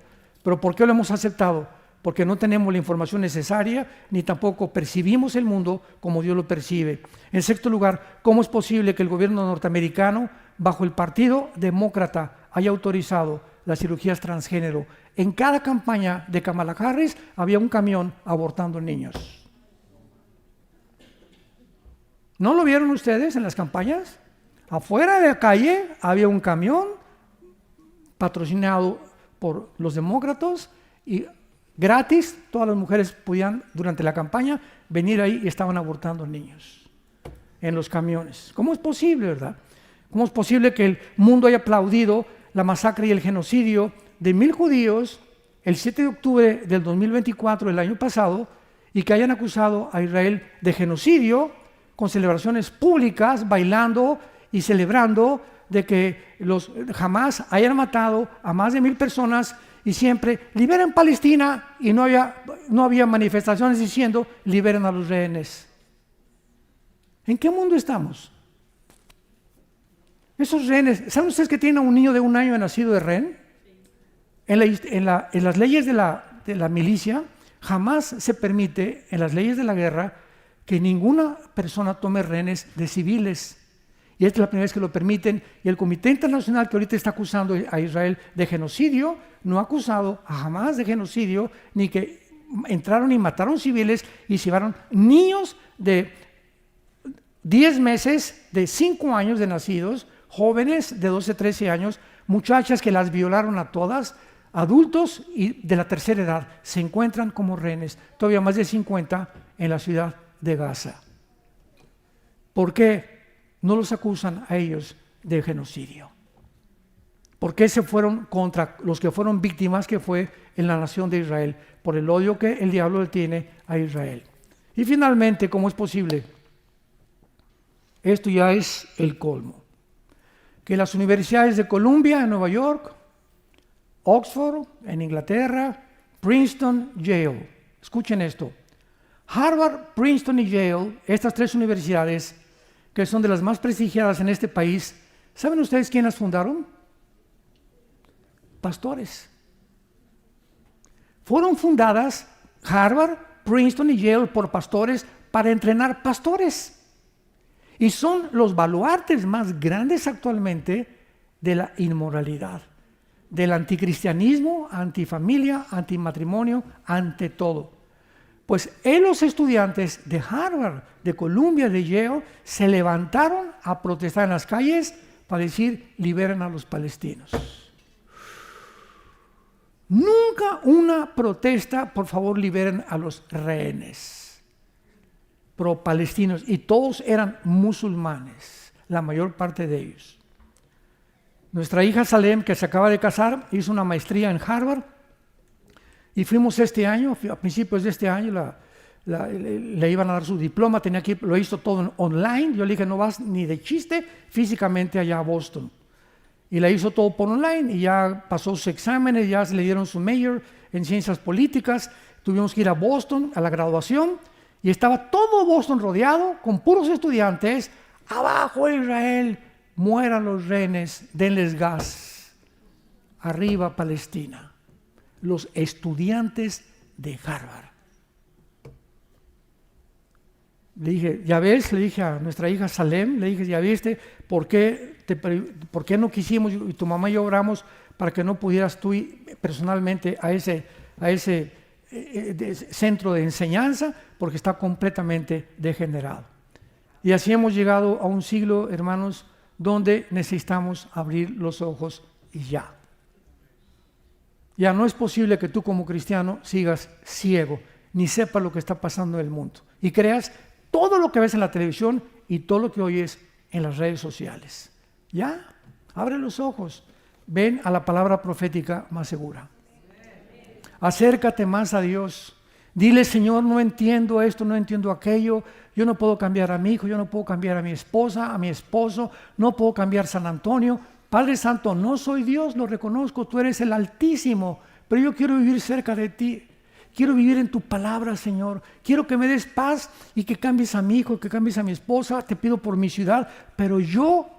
¿Pero por qué lo hemos aceptado? porque no tenemos la información necesaria, ni tampoco percibimos el mundo como Dios lo percibe. En sexto lugar, ¿cómo es posible que el gobierno norteamericano, bajo el Partido Demócrata, haya autorizado las cirugías transgénero? En cada campaña de Kamala Harris había un camión abortando niños. ¿No lo vieron ustedes en las campañas? Afuera de la calle había un camión patrocinado por los demócratas y gratis todas las mujeres podían durante la campaña venir ahí y estaban abortando niños en los camiones. ¿Cómo es posible, verdad? ¿Cómo es posible que el mundo haya aplaudido la masacre y el genocidio de 1,000 judíos el 7 de octubre del 2024, el año pasado, y que hayan acusado a Israel de genocidio con celebraciones públicas, bailando y celebrando de que los Hamas hayan matado a más de 1,000 personas y siempre liberen Palestina, y no había manifestaciones diciendo liberen a los rehenes? ¿En qué mundo estamos? Esos rehenes, ¿saben ustedes que tienen a un niño de 1 año nacido de rehén? En las leyes de la milicia jamás se permite, en las leyes de la guerra, que ninguna persona tome rehenes de civiles. Y esta es la primera vez que lo permiten, y el Comité Internacional que ahorita está acusando a Israel de genocidio, no ha acusado a Hamas de genocidio, ni que entraron y mataron civiles y se llevaron niños de 10 meses, de 5 años de nacidos, jóvenes de 12, 13 años, muchachas que las violaron a todas, adultos y de la tercera edad, se encuentran como rehenes, todavía más de 50 en la ciudad de Gaza. ¿Por qué no los acusan a ellos de genocidio? ¿Por qué se fueron contra los que fueron víctimas, que fue en la nación de Israel, por el odio que el diablo le tiene a Israel? Y finalmente, ¿cómo es posible? Esto ya es el colmo. Que las universidades de Columbia en Nueva York, Oxford en Inglaterra, Princeton, Yale, escuchen esto, Harvard, Princeton y Yale, estas 3 universidades que son de las más prestigiadas en este país, ¿saben ustedes quién las fundaron? Pastores. Fueron fundadas Harvard, Princeton y Yale por pastores para entrenar pastores. Y son los baluartes más grandes actualmente de la inmoralidad, del anticristianismo, antifamilia, antimatrimonio, ante todo. Pues los estudiantes de Harvard, de Columbia, de Yale, se levantaron a protestar en las calles para decir, liberen a los palestinos. Nunca una protesta, por favor, liberen a los rehenes pro-palestinos, y todos eran musulmanes, la mayor parte de ellos. Nuestra hija Salem, que se acaba de casar, hizo una maestría en Harvard, y fuimos este año, a principios de este año, le iban a dar su diploma, lo hizo todo online. Yo le dije, no vas ni de chiste físicamente allá a Boston. Y la hizo todo por online, y ya pasó sus exámenes, ya se le dieron su major en ciencias políticas. Tuvimos que ir a Boston a la graduación, y estaba todo Boston rodeado con puros estudiantes. Abajo Israel, mueran los rehenes, denles gas. Arriba Palestina. Los estudiantes de Harvard. Le dije, ya ves, le dije a nuestra hija Salem, le dije, ya viste, ¿por qué no quisimos, y tu mamá y yo oramos para que no pudieras tú ir personalmente a ese centro de enseñanza? Porque está completamente degenerado. Y así hemos llegado a un siglo, hermanos, donde necesitamos abrir los ojos y ya. Ya no es posible que tú como cristiano sigas ciego, ni sepas lo que está pasando en el mundo, y creas todo lo que ves en la televisión y todo lo que oyes en las redes sociales. Ya, abre los ojos, ven a la palabra profética más segura. Acércate más a Dios. Dile, Señor, no entiendo esto, no entiendo aquello. Yo no puedo cambiar a mi hijo, yo no puedo cambiar a mi esposa, a mi esposo, no puedo cambiar San Antonio. Padre Santo, no soy Dios, lo reconozco, tú eres el Altísimo, pero yo quiero vivir cerca de ti. Quiero vivir en tu palabra, Señor. Quiero que me des paz y que cambies a mi hijo, que cambies a mi esposa. Te pido por mi ciudad, pero yo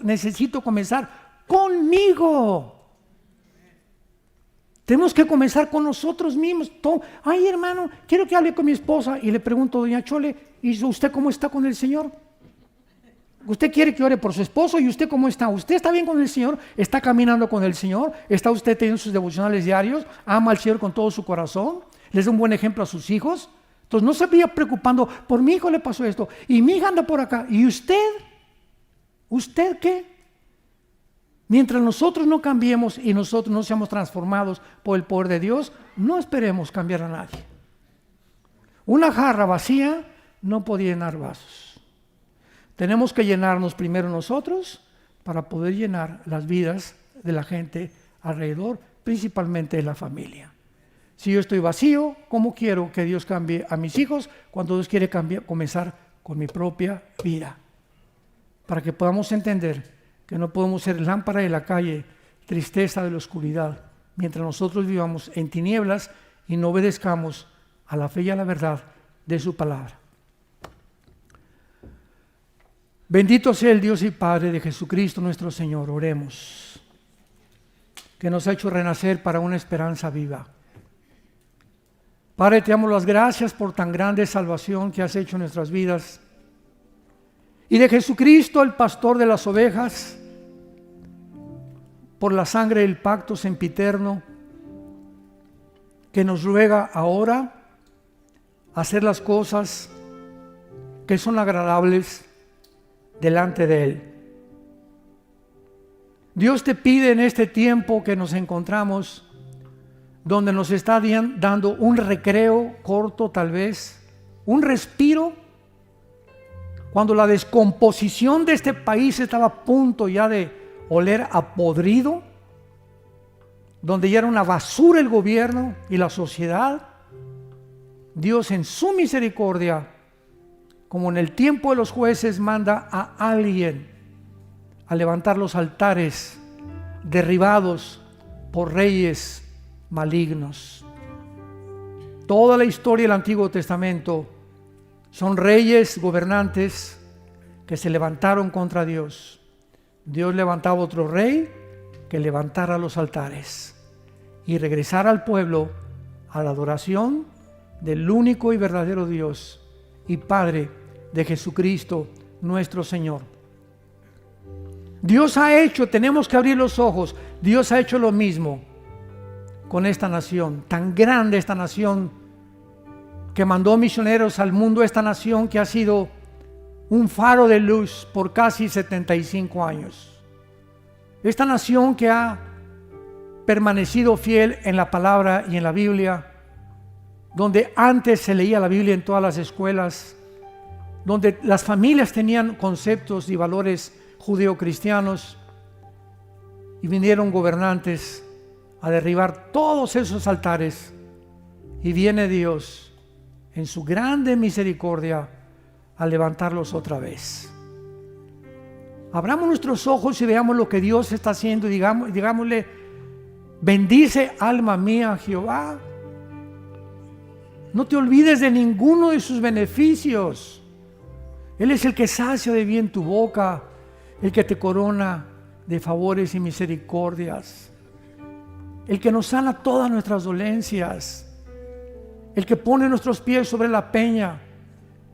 necesito comenzar conmigo. Tenemos que comenzar con nosotros mismos. Ay, hermano, quiero que hable con mi esposa. Y le pregunto, doña Chole, ¿y usted cómo está con el Señor? Usted quiere que ore por su esposo, ¿y usted cómo está? ¿Usted está bien con el Señor? ¿Está caminando con el Señor? ¿Está usted teniendo sus devocionales diarios? ¿Ama al Señor con todo su corazón? ¿Les da un buen ejemplo a sus hijos? Entonces no se vaya preocupando, por mi hijo le pasó esto, y mi hija anda por acá, ¿y usted? ¿Usted qué? Mientras nosotros no cambiemos y nosotros no seamos transformados por el poder de Dios, no esperemos cambiar a nadie. Una jarra vacía no puede llenar vasos. Tenemos que llenarnos primero nosotros para poder llenar las vidas de la gente alrededor, principalmente de la familia. Si yo estoy vacío, ¿cómo quiero que Dios cambie a mis hijos cuando Dios quiere comenzar con mi propia vida? Para que podamos entender que no podemos ser lámpara de la calle, tristeza de la oscuridad, mientras nosotros vivamos en tinieblas y no obedezcamos a la fe y a la verdad de su palabra. Bendito sea el Dios y Padre de Jesucristo nuestro Señor. Oremos, que nos ha hecho renacer para una esperanza viva. Padre, te damos las gracias por tan grande salvación que has hecho en nuestras vidas. Y de Jesucristo, el pastor de las ovejas, por la sangre del pacto sempiterno, que nos ruega ahora hacer las cosas que son agradables delante de Él. Dios te pide en este tiempo que nos encontramos, donde nos está dando un recreo corto tal vez, un respiro, cuando la descomposición de este país estaba a punto ya de oler a podrido, donde ya era una basura el gobierno y la sociedad. Dios en su misericordia, como en el tiempo de los jueces, manda a alguien a levantar los altares derribados por reyes malignos. Toda la historia del Antiguo Testamento son reyes, gobernantes que se levantaron contra Dios. Dios levantaba otro rey que levantara los altares y regresara al pueblo a la adoración del único y verdadero Dios y Padre de Jesucristo nuestro Señor. Dios ha hecho, tenemos que abrir los ojos, Dios ha hecho lo mismo con esta nación, tan grande esta nación, que mandó misioneros al mundo, esta nación que ha sido un faro de luz por casi 75 años. Esta nación que ha permanecido fiel en la palabra y en la Biblia, donde antes se leía la Biblia en todas las escuelas, donde las familias tenían conceptos y valores judeocristianos, y vinieron gobernantes a derribar todos esos altares, y viene Dios en su grande misericordia a levantarlos otra vez. Abramos nuestros ojos y veamos lo que Dios está haciendo y digámosle: bendice alma mía a Jehová. No te olvides de ninguno de sus beneficios. Él es el que sacia de bien tu boca, el que te corona de favores y misericordias, el que nos sana todas nuestras dolencias, el que pone nuestros pies sobre la peña.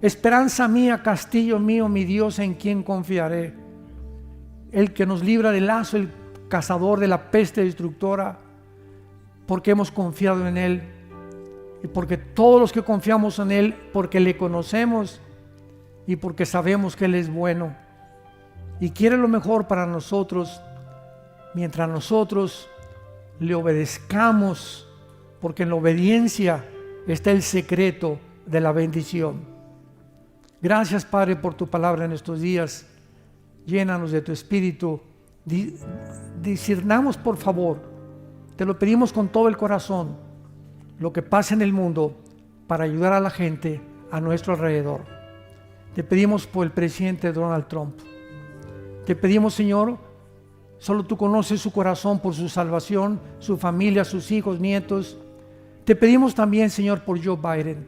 Esperanza mía, castillo mío, mi Dios, en quien confiaré. El que nos libra del lazo, el cazador de la peste destructora, porque hemos confiado en Él. Y porque todos los que confiamos en Él, porque le conocemos y porque sabemos que Él es bueno y quiere lo mejor para nosotros, mientras nosotros le obedezcamos, porque en la obediencia está el secreto de la bendición. Gracias, Padre, por tu palabra en estos días. Llénanos de tu espíritu. Discernamos, por favor, te lo pedimos con todo el corazón, lo que pasa en el mundo para ayudar a la gente a nuestro alrededor. Te pedimos por el presidente Donald Trump. Te pedimos, Señor, solo tú conoces su corazón por su salvación, su familia, sus hijos, nietos. Te pedimos también, Señor, por Joe Biden,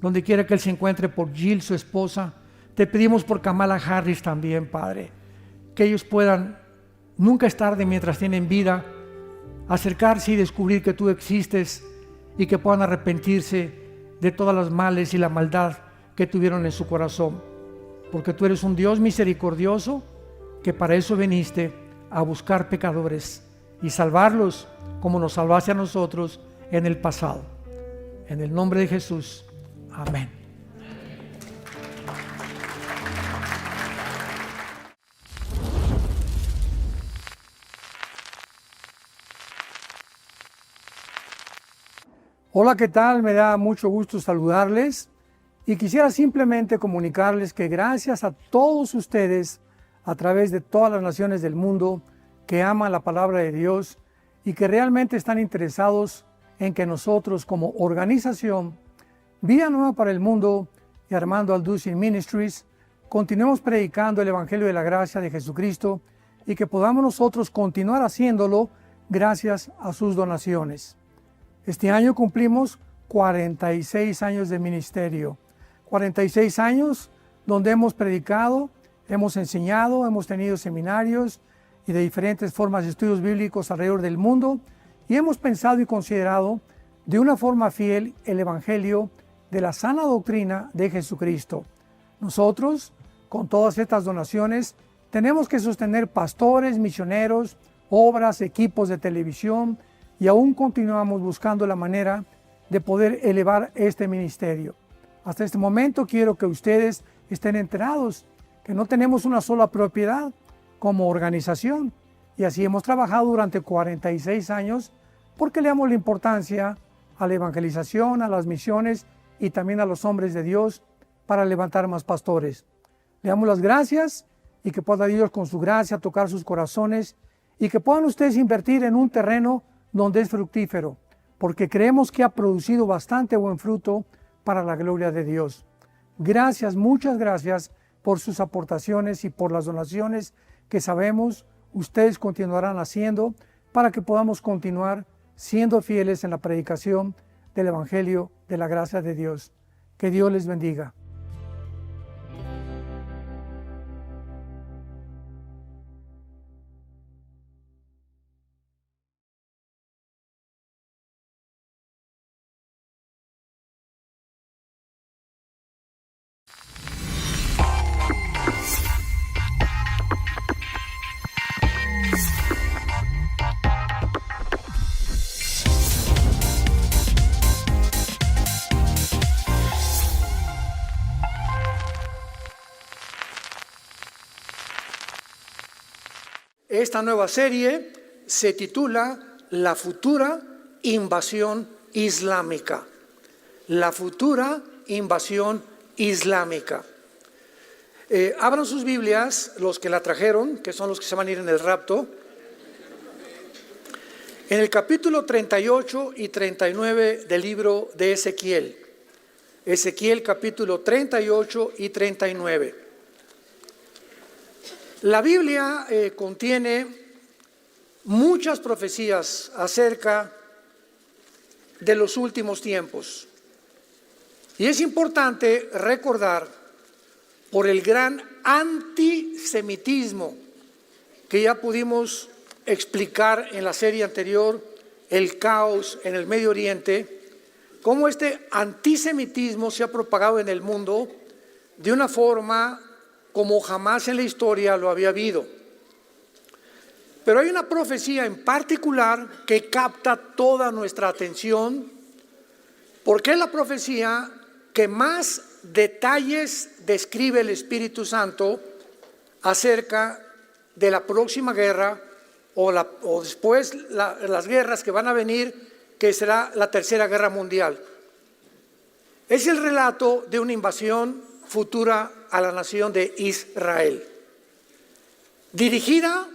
donde quiera que él se encuentre, por Jill, su esposa. Te pedimos por Kamala Harris también, Padre, que ellos puedan, nunca es tarde mientras tienen vida, acercarse y descubrir que tú existes y que puedan arrepentirse de todas las males y la maldad que tuvieron en su corazón. Porque tú eres un Dios misericordioso, que para eso viniste, a buscar pecadores y salvarlos como nos salvaste a nosotros en el pasado. En el nombre de Jesús. Amén. Hola, ¿qué tal? Me da mucho gusto saludarles y quisiera simplemente comunicarles que gracias a todos ustedes a través de todas las naciones del mundo que aman la palabra de Dios y que realmente están interesados en que nosotros como organización Vida Nueva para el Mundo y Armando Alducin Ministries continuemos predicando el Evangelio de la Gracia de Jesucristo y que podamos nosotros continuar haciéndolo gracias a sus donaciones. Este año cumplimos 46 años de ministerio, 46 años donde hemos predicado, hemos enseñado, hemos tenido seminarios y de diferentes formas de estudios bíblicos alrededor del mundo y hemos pensado y considerado de una forma fiel el Evangelio de la sana doctrina de Jesucristo. Nosotros, con todas estas donaciones, tenemos que sostener pastores, misioneros, obras, equipos de televisión, y aún continuamos buscando la manera de poder elevar este ministerio. Hasta este momento quiero que ustedes estén enterados que no tenemos una sola propiedad como organización y así hemos trabajado durante 46 años porque le damos la importancia a la evangelización, a las misiones y también a los hombres de Dios para levantar más pastores. Le damos las gracias y que pueda Dios con su gracia tocar sus corazones y que puedan ustedes invertir en un terreno donde es fructífero, porque creemos que ha producido bastante buen fruto para la gloria de Dios. Gracias, muchas gracias por sus aportaciones y por las donaciones que sabemos ustedes continuarán haciendo para que podamos continuar siendo fieles en la predicación del Evangelio de la gracia de Dios. Que Dios les bendiga. Esta nueva serie se titula La futura invasión islámica. La futura invasión islámica. Abran sus Biblias, los que la trajeron, que son los que se van a ir en el rapto. En el capítulo 38 y 39 del libro de Ezequiel. Ezequiel capítulo 38 y 39. La Biblia contiene muchas profecías acerca de los últimos tiempos. Y es importante recordar por el gran antisemitismo que ya pudimos explicar en la serie anterior, el caos en el Medio Oriente, cómo este antisemitismo se ha propagado en el mundo de una forma como jamás en la historia lo había habido. Pero hay una profecía en particular que capta toda nuestra atención, porque es la profecía que más detalles describe el Espíritu Santo acerca de la próxima guerra o después las guerras que van a venir, que será la Tercera Guerra Mundial. Es el relato de una invasión futura a la nación de Israel. Dirigida,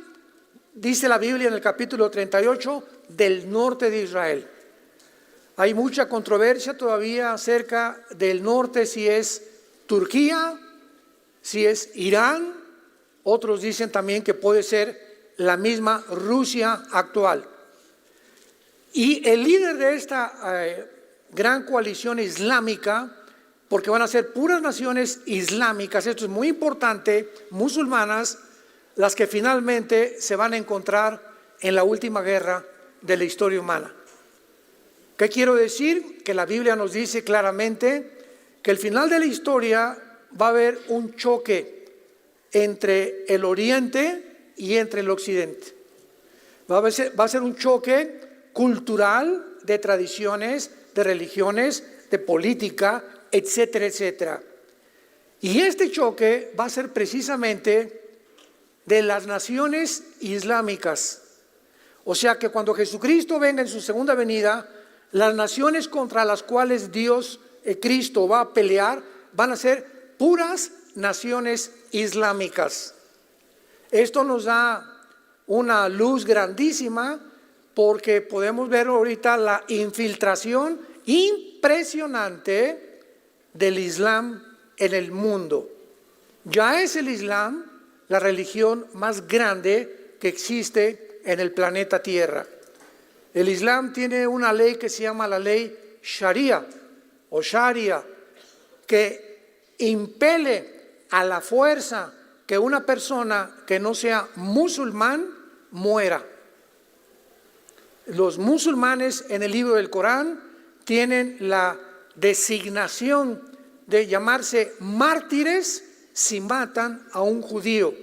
dice la Biblia en el capítulo 38, del norte de Israel. Hay mucha controversia todavía acerca del norte, si es Turquía, si es Irán. Otros dicen también que puede ser la misma Rusia actual. Y el líder de esta gran coalición islámica, porque van a ser puras naciones islámicas, esto es muy importante, musulmanas, las que finalmente se van a encontrar en la última guerra de la historia humana. ¿Qué quiero decir? Que la Biblia nos dice claramente que al final de la historia va a haber un choque entre el oriente y entre el occidente. Va a ser un choque cultural, de tradiciones, de religiones, de política, etcétera, etcétera. Y este choque va a ser precisamente de las naciones islámicas. O sea que cuando Jesucristo venga en su segunda venida, las naciones contra las cuales Cristo va a pelear, van a ser puras naciones islámicas. Esto nos da una luz grandísima porque podemos ver ahorita la infiltración impresionante del Islam en el mundo. Ya es el Islam la religión más grande que existe en el planeta Tierra. El Islam tiene una ley que se llama la ley Sharia o Sharia, que impele a la fuerza que una persona que no sea musulmán muera. Los musulmanes en el libro del Corán tienen la designación de llamarse mártires si matan a un judío,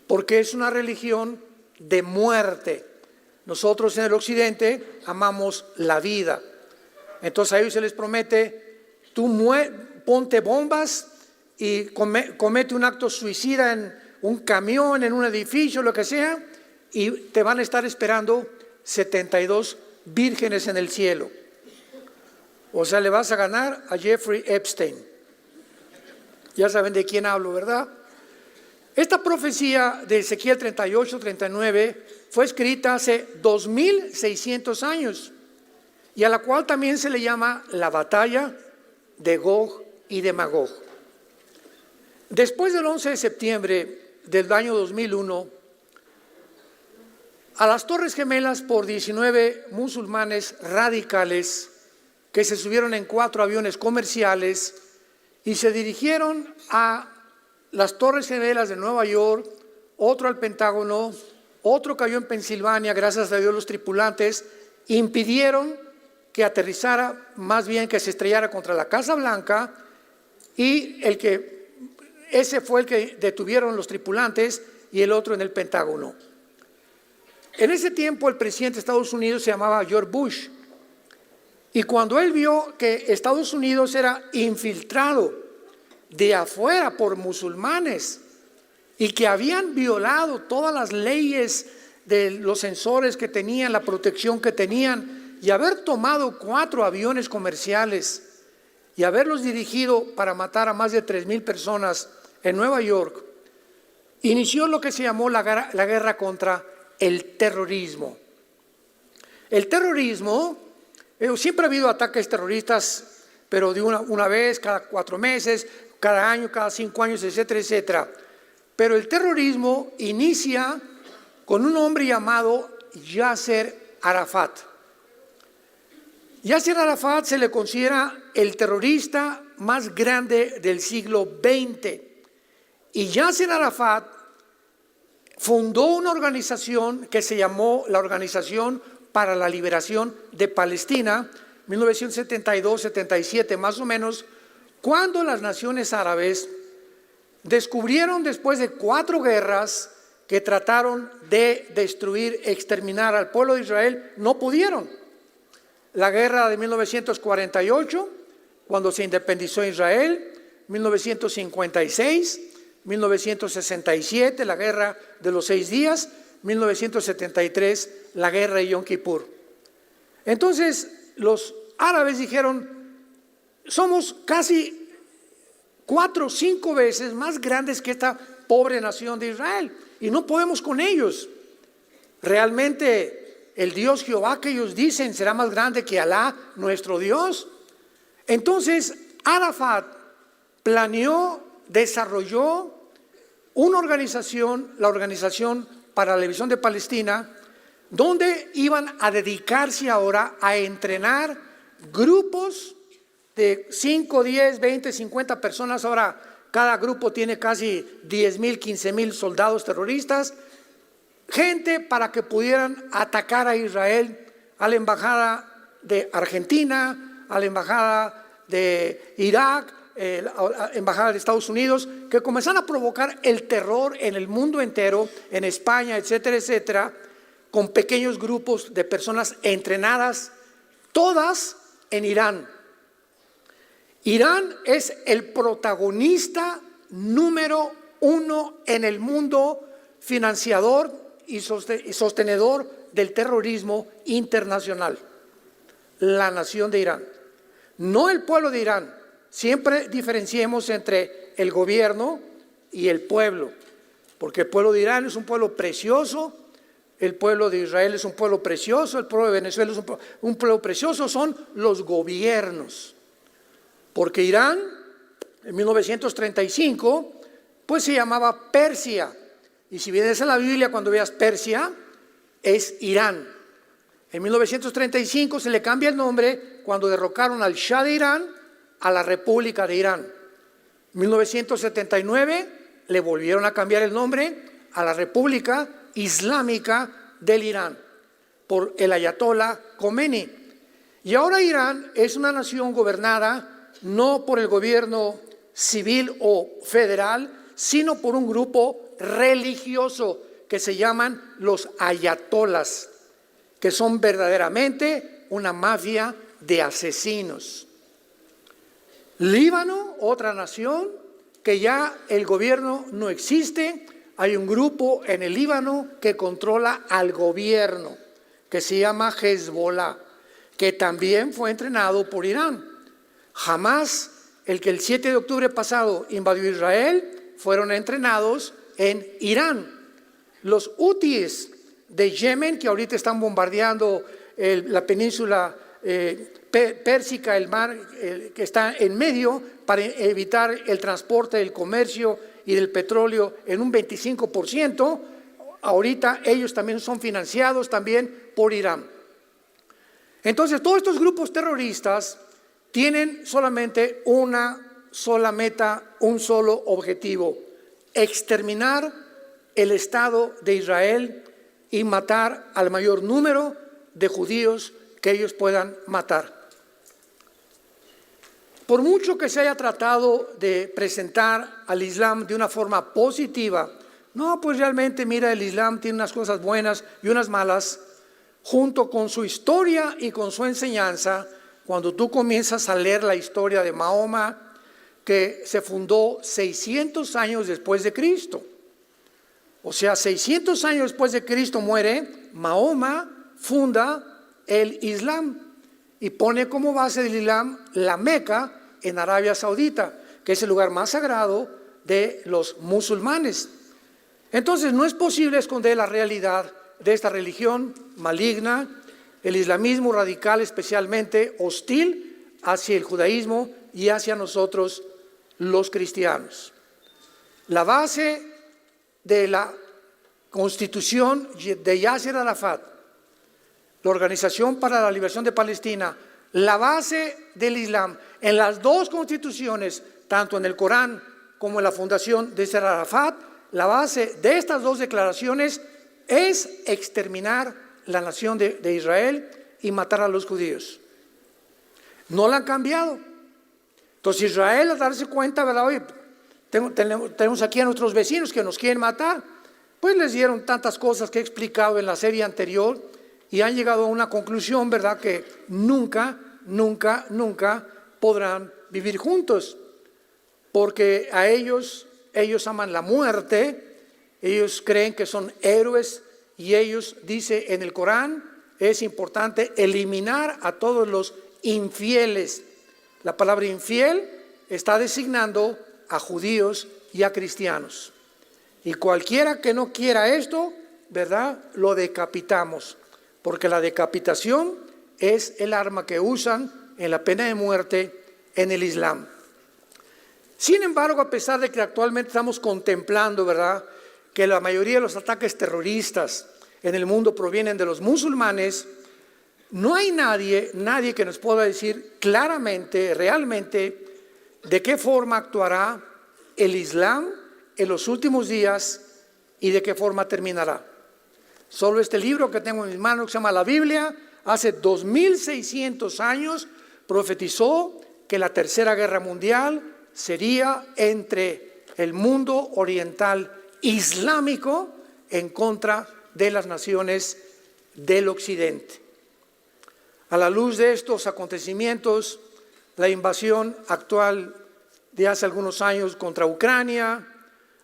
porque es una religión de muerte. Nosotros en el occidente amamos la vida. Entonces a ellos se les promete, tú ponte bombas y comete un acto suicida en un camión, en un edificio, lo que sea, y te van a estar esperando 72 vírgenes en el cielo. O sea, le vas a ganar a Jeffrey Epstein. Ya saben de quién hablo, ¿verdad? Esta profecía de Ezequiel 38-39 fue escrita hace 2600 años y a la cual también se le llama la batalla de Gog y de Magog. Después del 11 de septiembre del año 2001, a las Torres Gemelas por 19 musulmanes radicales que se subieron en 4 aviones comerciales y se dirigieron a las Torres Gemelas de Nueva York, otro al Pentágono, otro cayó en Pensilvania, gracias a Dios los tripulantes impidieron que aterrizara, más bien que se estrellara contra la Casa Blanca, y ese fue el que detuvieron los tripulantes y el otro en el Pentágono. En ese tiempo el presidente de Estados Unidos se llamaba George Bush, y cuando él vio que Estados Unidos era infiltrado de afuera por musulmanes y que habían violado todas las leyes de los sensores que tenían, la protección que tenían, y haber tomado 4 aviones comerciales y haberlos dirigido para matar a más de 3,000 personas en Nueva York, inició lo que se llamó la guerra contra el terrorismo. El terrorismo, siempre ha habido ataques terroristas, pero de una vez, cada 4 meses, cada año, cada 5 años, etcétera, etcétera. Pero el terrorismo inicia con un hombre llamado Yasser Arafat. Yasser Arafat se le considera el terrorista más grande del siglo XX. Y Yasser Arafat fundó una organización que se llamó la Organización para la Liberación de Palestina, 1972-77 más o menos, cuando las naciones árabes descubrieron después de 4 guerras que trataron de destruir, exterminar al pueblo de Israel, no pudieron. La guerra de 1948, cuando se independizó Israel, 1956, 1967, la guerra de los 6 días, 1973, la guerra de Yom Kippur. Entonces, los árabes dijeron, somos casi 4 o 5 veces más grandes que esta pobre nación de Israel y no podemos con ellos. Realmente el Dios Jehová que ellos dicen será más grande que Alá, nuestro Dios. Entonces Arafat planeó, desarrolló una organización, la Organización para la Liberación de Palestina, donde iban a dedicarse ahora a entrenar grupos de 5, 10, 20, 50 personas. Ahora cada grupo tiene casi 10,000, 15,000 soldados terroristas, gente para que pudieran atacar a Israel, a la embajada de Argentina, a la embajada de Irak, la embajada de Estados Unidos, que comenzaron a provocar el terror en el mundo entero, en España, etcétera, etcétera, con pequeños grupos de personas entrenadas, todas en Irán. Irán es el protagonista número uno en el mundo, financiador y sostenedor del terrorismo internacional. La nación de Irán, no el pueblo de Irán. Siempre diferenciemos entre el gobierno y el pueblo, porque el pueblo de Irán es un pueblo precioso, el pueblo de Israel es un pueblo precioso, el pueblo de Venezuela es un pueblo precioso, son los gobiernos. Porque Irán, en 1935, pues se llamaba Persia, y si vienes a la Biblia cuando veas Persia, es Irán. En 1935 se le cambia el nombre cuando derrocaron al Shah de Irán a la República de Irán. En 1979 le volvieron a cambiar el nombre a la República Islámica del Irán por el ayatolá Khomeini. Y ahora Irán es una nación gobernada no por el gobierno civil o federal, sino por un grupo religioso que se llaman los ayatolas, que son verdaderamente una mafia de asesinos. Líbano, otra nación que ya el gobierno no existe, hay un grupo en el Líbano que controla al gobierno, que se llama Hezbollah, que también fue entrenado por Irán. Jamás, el que el 7 de octubre pasado invadió Israel, fueron entrenados en Irán. Los hutíes de Yemen, que ahorita están bombardeando la península pérsica, el mar que está en medio, para evitar el transporte del comercio y del petróleo en un 25%, ahorita ellos también son financiados también por Irán. Entonces, todos estos grupos terroristas tienen solamente una sola meta, un solo objetivo: exterminar el Estado de Israel y matar al mayor número de judíos que ellos puedan matar. Por mucho que se haya tratado de presentar al Islam de una forma positiva, no, pues realmente mira, el Islam tiene unas cosas buenas y unas malas, junto con su historia y con su enseñanza. Cuando tú comienzas a leer la historia de Mahoma, que se fundó 600 años después de Cristo, o sea, 600 años después de Cristo muere, Mahoma funda el Islam y pone como base del Islam la Meca en Arabia Saudita, que es el lugar más sagrado de los musulmanes. Entonces no es posible esconder la realidad de esta religión maligna, el islamismo radical, especialmente hostil hacia el judaísmo y hacia nosotros los cristianos. La base de la constitución de Yasser Arafat, la Organización para la Liberación de Palestina, la base del Islam en las dos constituciones, tanto en el Corán como en la fundación de Yasser Arafat, la base de estas dos declaraciones es exterminar la nación de Israel y matar a los judíos. No la han cambiado. Entonces Israel, al darse cuenta, ¿verdad? Oye, tenemos aquí a nuestros vecinos que nos quieren matar, pues les dieron tantas cosas que he explicado en la serie anterior y han llegado a una conclusión, ¿verdad? Que nunca podrán vivir juntos, porque a ellos aman la muerte, ellos creen que son héroes y ellos, dice en el Corán, es importante eliminar a todos los infieles. La palabra infiel está designando a judíos y a cristianos. Y cualquiera que no quiera esto, ¿verdad? Lo decapitamos, porque la decapitación es el arma que usan en la pena de muerte en el Islam. Sin embargo, a pesar de que actualmente estamos contemplando, ¿verdad?, que la mayoría de los ataques terroristas en el mundo provienen de los musulmanes, no hay nadie que nos pueda decir claramente, realmente, de qué forma actuará el Islam en los últimos días y de qué forma terminará. Solo este libro que tengo en mis manos, que se llama la Biblia, hace 2600 años profetizó que la Tercera Guerra Mundial sería entre el mundo oriental islámico en contra de las naciones del occidente. A la luz de estos acontecimientos, la invasión actual de hace algunos años contra Ucrania,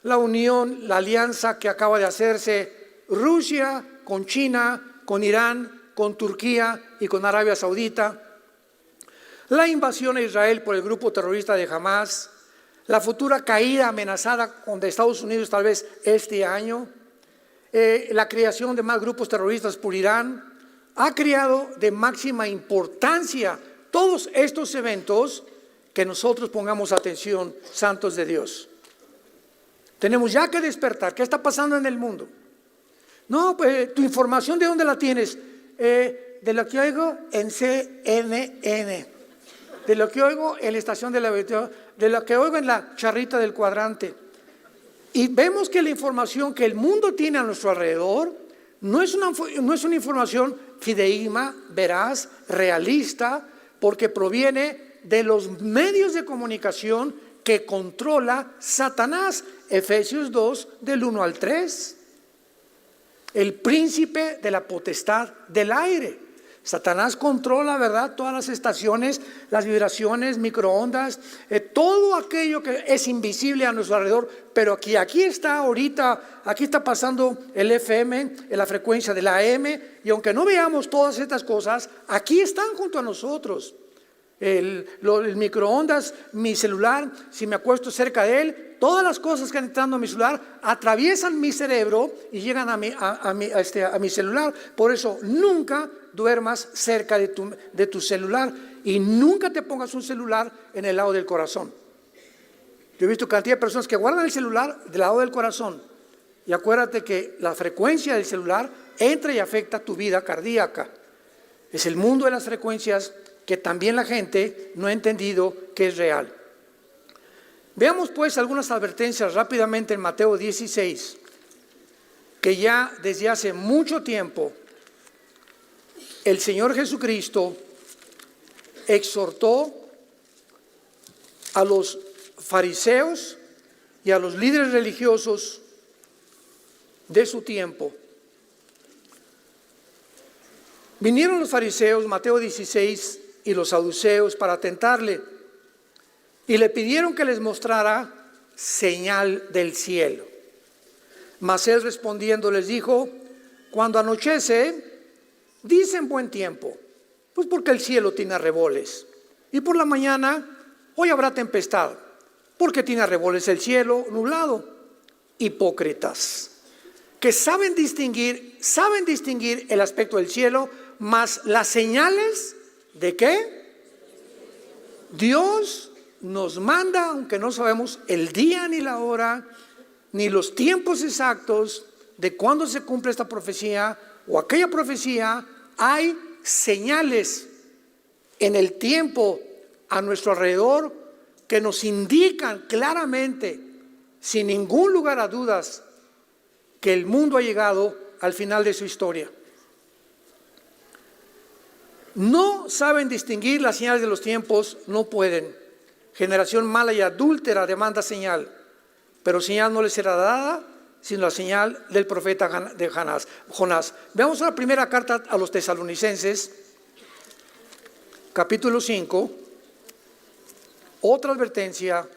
la unión, la alianza que acaba de hacerse Rusia con China, con Irán, con Turquía y con Arabia Saudita, la invasión a Israel por el grupo terrorista de Hamas, la futura caída amenazada de Estados Unidos tal vez este año, la creación de más grupos terroristas por Irán, ha creado de máxima importancia todos estos eventos que nosotros pongamos atención, santos de Dios. Tenemos ya que despertar. ¿Qué está pasando en el mundo? No, pues tu información, ¿de dónde la tienes? De lo que oigo en CNN, de lo que oigo en la estación de lo que oigo en la charrita del cuadrante. Y vemos que la información que el mundo tiene a nuestro alrededor no es una información fidedigna, veraz, realista, porque proviene de los medios de comunicación que controla Satanás. Efesios 2, del 1 al 3. El príncipe de la potestad del aire. Satanás controla, ¿verdad?, todas las estaciones, las vibraciones, microondas, todo aquello que es invisible a nuestro alrededor, pero aquí está ahorita, aquí está pasando el FM, en la frecuencia de la AM, y aunque no veamos todas estas cosas, aquí están junto a nosotros. El microondas, mi celular, si me acuesto cerca de él, todas las cosas que han entrado a mi celular atraviesan mi cerebro y llegan a mi celular. Por eso nunca duermas cerca de tu celular y nunca te pongas un celular en el lado del corazón. Yo he visto cantidad de personas que guardan el celular del lado del corazón. Y acuérdate que la frecuencia del celular entra y afecta tu vida cardíaca. Es el mundo de las frecuencias que también la gente no ha entendido que es real. Veamos pues algunas advertencias rápidamente en Mateo 16, que ya desde hace mucho tiempo el Señor Jesucristo exhortó a los fariseos y a los líderes religiosos de su tiempo. Vinieron los fariseos, Mateo 16, y los saduceos para tentarle, y le pidieron que les mostrara señal del cielo. Mas él respondiendo les dijo: cuando anochece, dicen buen tiempo, pues porque el cielo tiene arreboles, y por la mañana, hoy habrá tempestad, porque tiene arreboles el cielo nublado. Hipócritas, que saben distinguir el aspecto del cielo, mas las señales, ¿de qué? Dios nos manda, aunque no sabemos el día ni la hora, ni los tiempos exactos de cuándo se cumple esta profecía o aquella profecía. Hay señales en el tiempo a nuestro alrededor que nos indican claramente, sin ningún lugar a dudas, que el mundo ha llegado al final de su historia. No saben distinguir las señales de los tiempos, no pueden. Generación mala y adúltera demanda señal, pero señal no les será dada sino la señal del profeta de Jonás. Veamos la primera carta a los tesalonicenses, capítulo 5, otra advertencia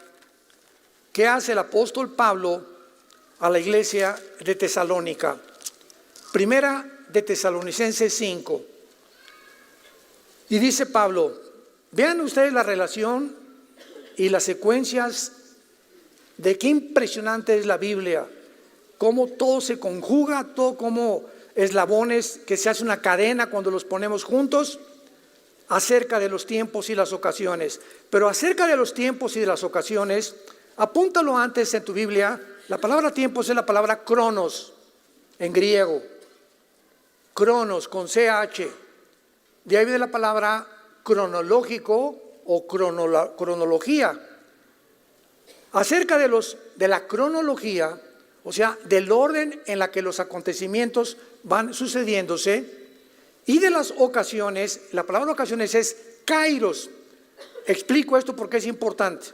que hace el apóstol Pablo a la iglesia de Tesalónica. Primera de Tesalonicenses 5. Y dice Pablo, vean ustedes la relación y las secuencias de qué impresionante es la Biblia, cómo todo se conjuga, todo como eslabones que se hace una cadena cuando los ponemos juntos, acerca de los tiempos y las ocasiones. Pero acerca de los tiempos y de las ocasiones, apúntalo antes en tu Biblia. La palabra tiempos es la palabra cronos en griego, cronos con CH. De ahí viene la palabra cronológico o cronología. Acerca de la cronología o sea, del orden en la que los acontecimientos van sucediéndose, y de las ocasiones. La palabra ocasiones es kairos. Explico esto porque es importante.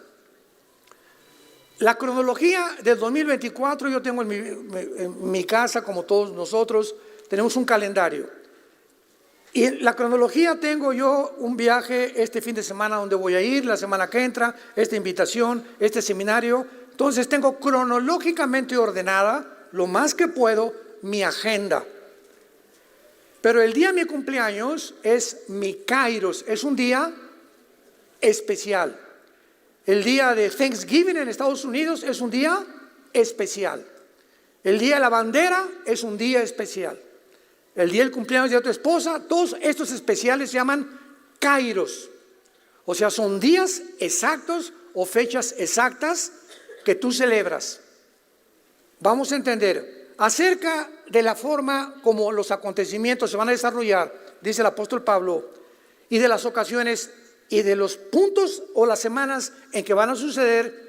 La cronología del 2024, yo tengo en mi casa, como todos nosotros, tenemos un calendario. Y en la cronología tengo yo un viaje este fin de semana donde voy a ir, la semana que entra, esta invitación, este seminario. Entonces tengo cronológicamente ordenada, lo más que puedo, mi agenda. Pero el día de mi cumpleaños es mi kairos, es un día especial. El día de Thanksgiving en Estados Unidos es un día especial. El día de la bandera es un día especial. El día del cumpleaños de tu esposa, todos estos especiales se llaman kairos. O sea, son días exactos o fechas exactas que tú celebras. Vamos a entender acerca de la forma como los acontecimientos se van a desarrollar, dice el apóstol Pablo, y de las ocasiones y de los puntos o las semanas en que van a suceder.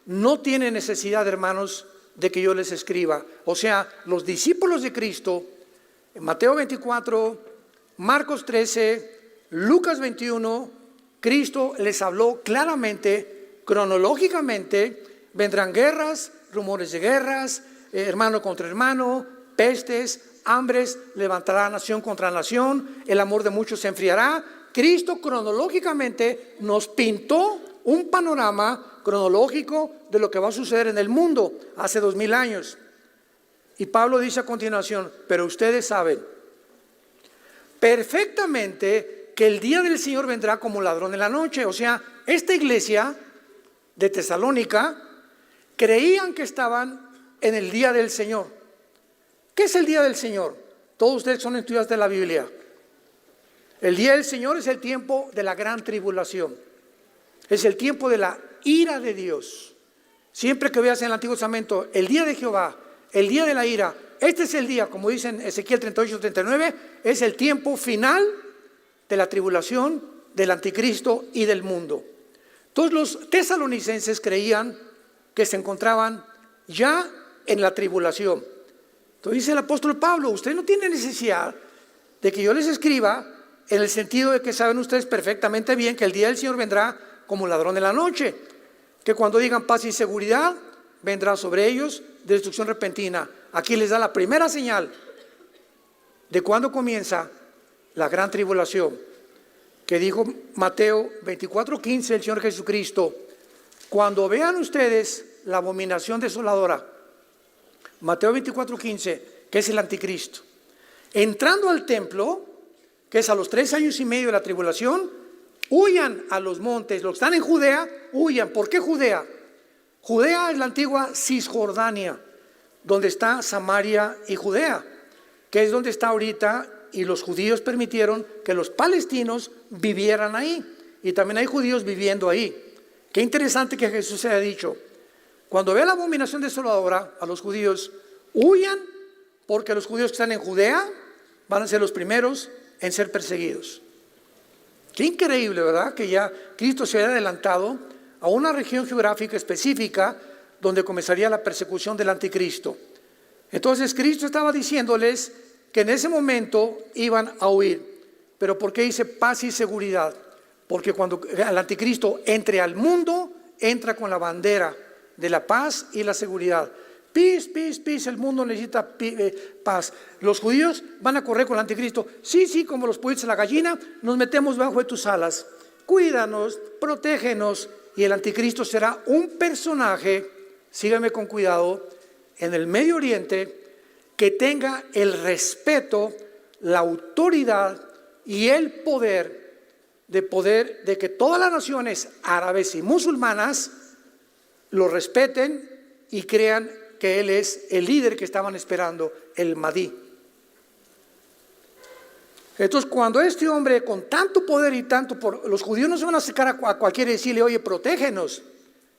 No tiene necesidad, hermanos, de que yo les escriba. O sea, los discípulos de Cristo, en Mateo 24, Marcos 13, Lucas 21, Cristo les habló claramente, cronológicamente. Vendrán guerras, rumores de guerras, hermano contra hermano, pestes, hambres, levantará nación contra nación, el amor de muchos se enfriará. Cristo cronológicamente nos pintó un panorama cronológico de lo que va a suceder en el mundo hace 2000 años. Y Pablo dice a continuación, pero ustedes saben perfectamente que el día del Señor vendrá como ladrón en la noche. O sea, esta iglesia de Tesalónica creían que estaban en el día del Señor. ¿Qué es el día del Señor? Todos ustedes son estudiantes de la Biblia. El día del Señor es el tiempo de la gran tribulación. Es el tiempo de la ira de Dios. Siempre que veas en el Antiguo Testamento el día de Jehová, el día de la ira, este es el día, como dice en Ezequiel 38-39, es el tiempo final de la tribulación, del anticristo y del mundo. Todos los tesalonicenses creían que se encontraban ya en la tribulación. Entonces dice el apóstol Pablo, usted no tiene necesidad de que yo les escriba, en el sentido de que saben ustedes perfectamente bien que el día del Señor vendrá como ladrón en la noche, que cuando digan paz y seguridad, vendrá sobre ellos destrucción repentina. Aquí les da la primera señal de cuando comienza la gran tribulación, que dijo Mateo 24:15 el Señor Jesucristo, cuando vean ustedes la abominación desoladora, Mateo 24:15, que es el anticristo, entrando al templo, que es a los 3 años y medio de la tribulación, huyan a los montes. Los que están en Judea, huyan. ¿Por qué Judea? Judea es la antigua Cisjordania, donde está Samaria y Judea, que es donde está ahorita, y los judíos permitieron que los palestinos vivieran ahí, y también hay judíos viviendo ahí. Qué interesante que Jesús se haya dicho, cuando vea la abominación desoladora a los judíos, huyan, porque los judíos que están en Judea van a ser los primeros en ser perseguidos. Qué increíble, ¿verdad? Que ya Cristo se haya adelantado a una región geográfica específica donde comenzaría la persecución del anticristo. Entonces Cristo estaba diciéndoles que en ese momento iban a huir. Pero ¿por qué dice paz y seguridad? Porque cuando el anticristo entre al mundo, entra con la bandera de la paz y la seguridad. Peace, peace, peace, el mundo necesita paz. Los judíos van a correr con el anticristo. Sí, como los pollitos a la gallina, nos metemos bajo de tus alas. Cuídanos, protégenos. Y el anticristo será un personaje, síganme con cuidado, en el Medio Oriente, que tenga el respeto, la autoridad y el poder de que todas las naciones árabes y musulmanas lo respeten y crean que él es el líder que estaban esperando, el Mahdi. Entonces, cuando este hombre con tanto poder y tanto, los judíos no se van a acercar a cualquiera y decirle, oye, protégenos,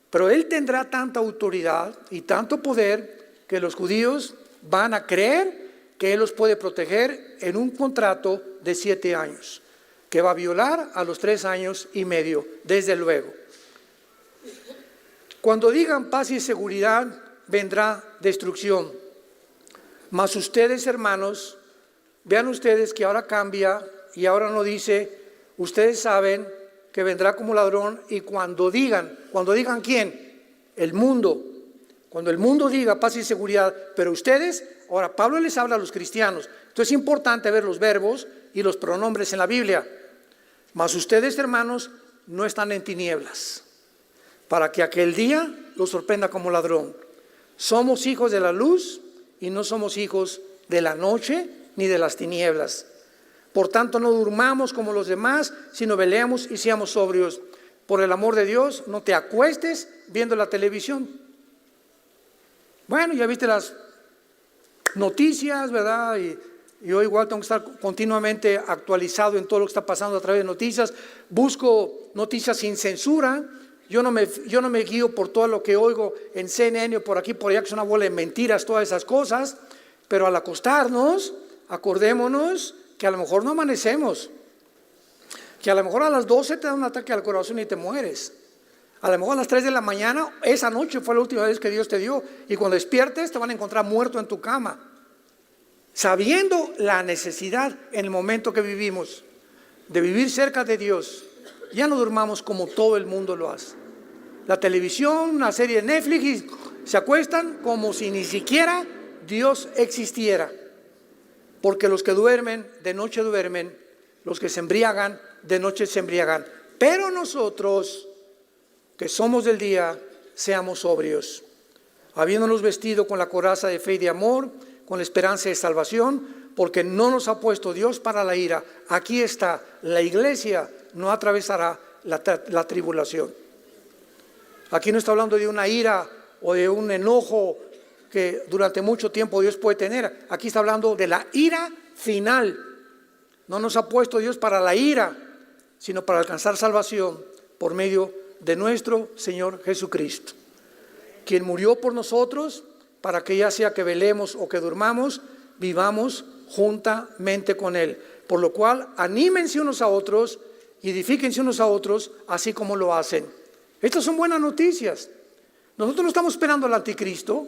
pero él tendrá tanta autoridad y tanto poder que los judíos van a creer que él los puede proteger en un contrato de 7 años, que va a violar a los 3 años y medio, desde luego. Cuando digan paz y seguridad, vendrá destrucción. Mas ustedes, hermanos, vean ustedes que ahora cambia y ahora no dice, ustedes saben que vendrá como ladrón, y cuando digan ¿quién? El mundo. Cuando el mundo diga paz y seguridad, pero ustedes, ahora Pablo les habla a los cristianos. Entonces es importante ver los verbos y los pronombres en la Biblia. Mas ustedes, hermanos, no están en tinieblas, para que aquel día los sorprenda como ladrón. Somos hijos de la luz y no somos hijos de la noche ni de las tinieblas. Por tanto, no durmamos como los demás, sino velemos y seamos sobrios. Por el amor de Dios, no te acuestes viendo la televisión. Bueno, ya viste las noticias, ¿verdad? Y yo igual tengo que estar continuamente actualizado en todo lo que está pasando a través de noticias. Busco noticias sin censura. Yo no me guío por todo lo que oigo en CNN o por aquí, por allá, que es una bola de mentiras, todas esas cosas. Pero al acostarnos, acordémonos que a lo mejor no amanecemos, que a lo mejor a las 12 te da un ataque al corazón y te mueres. A lo mejor a las 3 de la mañana, esa noche fue la última vez que Dios te dio, y cuando despiertes te van a encontrar muerto en tu cama. Sabiendo la necesidad en el momento que vivimos de vivir cerca de Dios, ya no durmamos como todo el mundo lo hace. La televisión, una serie de Netflix, y se acuestan como si ni siquiera Dios existiera. Porque los que duermen, de noche duermen, los que se embriagan, de noche se embriagan. Pero nosotros, que somos del día, seamos sobrios, habiéndonos vestido con la coraza de fe y de amor, con la esperanza de salvación, porque no nos ha puesto Dios para la ira. Aquí está, la iglesia no atravesará la tribulación. Aquí no está hablando de una ira o de un enojo que durante mucho tiempo Dios puede tener. Aquí está hablando de la ira final. No nos ha puesto Dios para la ira, sino para alcanzar salvación por medio de nuestro Señor Jesucristo, quien murió por nosotros para que ya sea que velemos o que durmamos, vivamos juntamente con Él. Por lo cual, anímense unos a otros y edifíquense unos a otros, así como lo hacen. Estas son buenas noticias. Nosotros no estamos esperando al anticristo.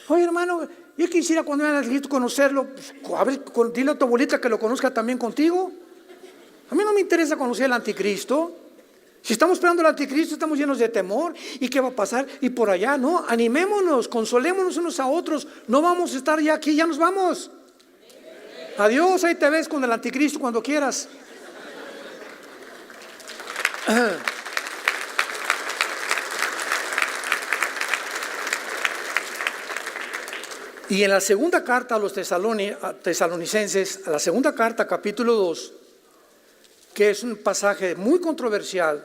Oye, hermano, yo quisiera cuando venga el anticristo conocerlo. Pues, a ver, dile a tu abuelita que lo conozca también contigo. A mí no me interesa conocer al anticristo. Si estamos esperando al anticristo, estamos llenos de temor. ¿Y qué va a pasar? Y por allá, no, animémonos, consolémonos unos a otros. No vamos a estar ya aquí, ya nos vamos. Adiós, ahí te ves con el anticristo cuando quieras. Y en la segunda carta a los tesalonicenses, a la segunda carta, capítulo 2, que es un pasaje muy controversial,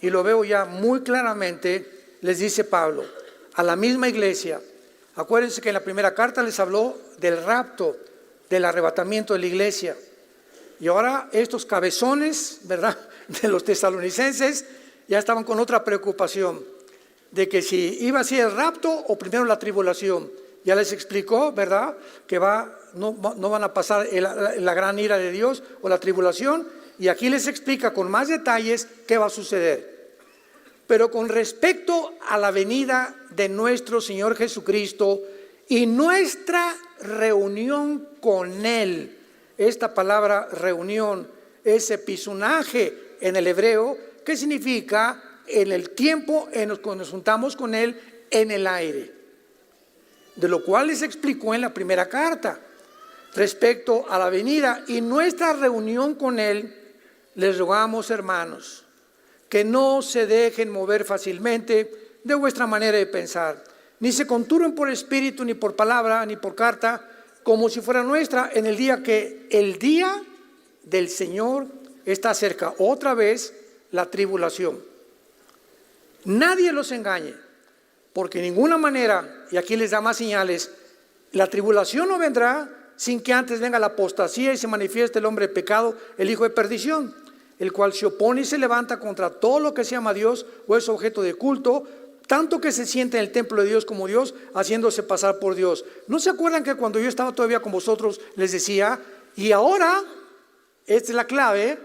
y lo veo ya muy claramente, les dice Pablo, a la misma iglesia. Acuérdense que en la primera carta les habló del rapto, del arrebatamiento de la iglesia. Y ahora estos cabezones, ¿verdad?, de los tesalonicenses, ya estaban con otra preocupación, de que si iba a ser el rapto o primero la tribulación. Ya les explicó, ¿verdad?, que no van a pasar la gran ira de Dios o la tribulación, y aquí les explica con más detalles qué va a suceder. Pero con respecto a la venida de nuestro Señor Jesucristo y nuestra reunión con Él, esta palabra reunión es epizunaje en el hebreo, que significa en el tiempo en el que nos juntamos con Él en el aire. De lo cual les explicó en la primera carta. Respecto a la venida y nuestra reunión con Él, les rogamos, hermanos, que no se dejen mover fácilmente de vuestra manera de pensar, ni se conturben por espíritu, ni por palabra, ni por carta, como si fuera nuestra, en el día que el día del Señor está cerca. Otra vez la tribulación. Nadie los engañe, porque de ninguna manera, y aquí les da más señales, la tribulación no vendrá sin que antes venga la apostasía y se manifieste el hombre de pecado, el hijo de perdición, el cual se opone y se levanta contra todo lo que se llama Dios o es objeto de culto, tanto que se siente en el templo de Dios como Dios, haciéndose pasar por Dios. ¿No se acuerdan que cuando yo estaba todavía con vosotros les decía, y ahora, esta es la clave,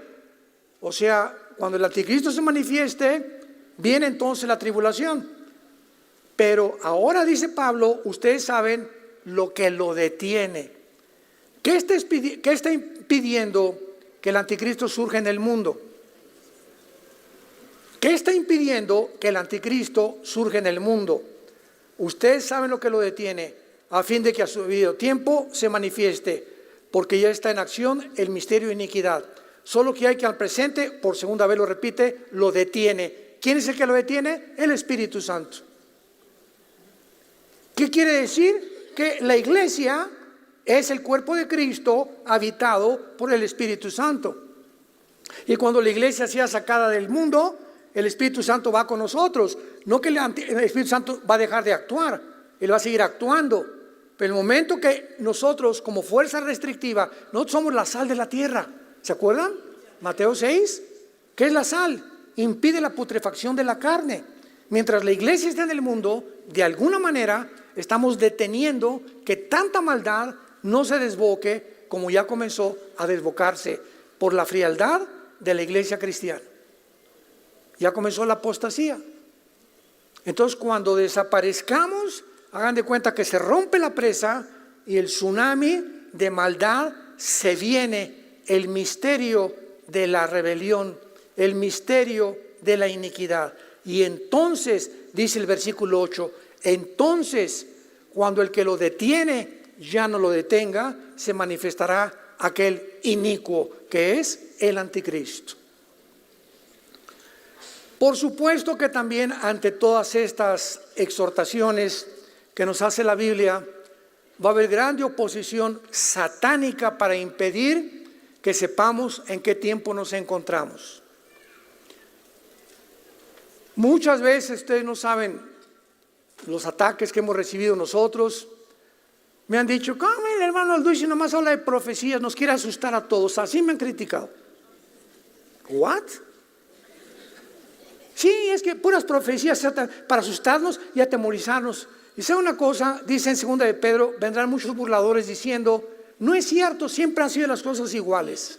o sea, cuando el anticristo se manifieste, viene entonces la tribulación? Pero ahora dice Pablo, ustedes saben lo que lo detiene. ¿Qué está impidiendo que el anticristo surja en el mundo? ¿Qué está impidiendo que el anticristo surja en el mundo? Ustedes saben lo que lo detiene, a fin de que a su debido tiempo se manifieste, porque ya está en acción el misterio de iniquidad. Solo que hay que al presente, por segunda vez lo repite, lo detiene. ¿Quién es el que lo detiene? El Espíritu Santo. ¿Qué quiere decir? Que la iglesia es el cuerpo de Cristo habitado por el Espíritu Santo. Y cuando la iglesia sea sacada del mundo, el Espíritu Santo va con nosotros. No que el Espíritu Santo va a dejar de actuar, Él va a seguir actuando. Pero el momento que nosotros, como fuerza restrictiva, nosotros somos la sal de la tierra. ¿Se acuerdan? Mateo 6. ¿Qué es la sal? Impide la putrefacción de la carne. Mientras la iglesia está en el mundo, de alguna manera estamos deteniendo que tanta maldad no se desboque como ya comenzó a desbocarse por la frialdad de la iglesia cristiana. Ya comenzó la apostasía. Entonces, cuando desaparezcamos, hagan de cuenta que se rompe la presa y el tsunami de maldad se viene, el misterio de la rebelión, el misterio de la iniquidad. Y entonces, dice el versículo 8, entonces, cuando el que lo detiene ya no lo detenga, se manifestará aquel inicuo que es el anticristo. Por supuesto que también ante todas estas exhortaciones que nos hace la Biblia, va a haber grande oposición satánica para impedir que sepamos en qué tiempo nos encontramos. Muchas veces ustedes no saben los ataques que hemos recibido nosotros. Me han dicho, ¿cómo el hermano Alducci nomás habla de profecías, nos quiere asustar a todos? Así me han criticado. ¿What? Sí, es que puras profecías para asustarnos y atemorizarnos. Y sea una cosa, dice en 2 de Pedro, vendrán muchos burladores diciendo, no es cierto, siempre han sido las cosas iguales.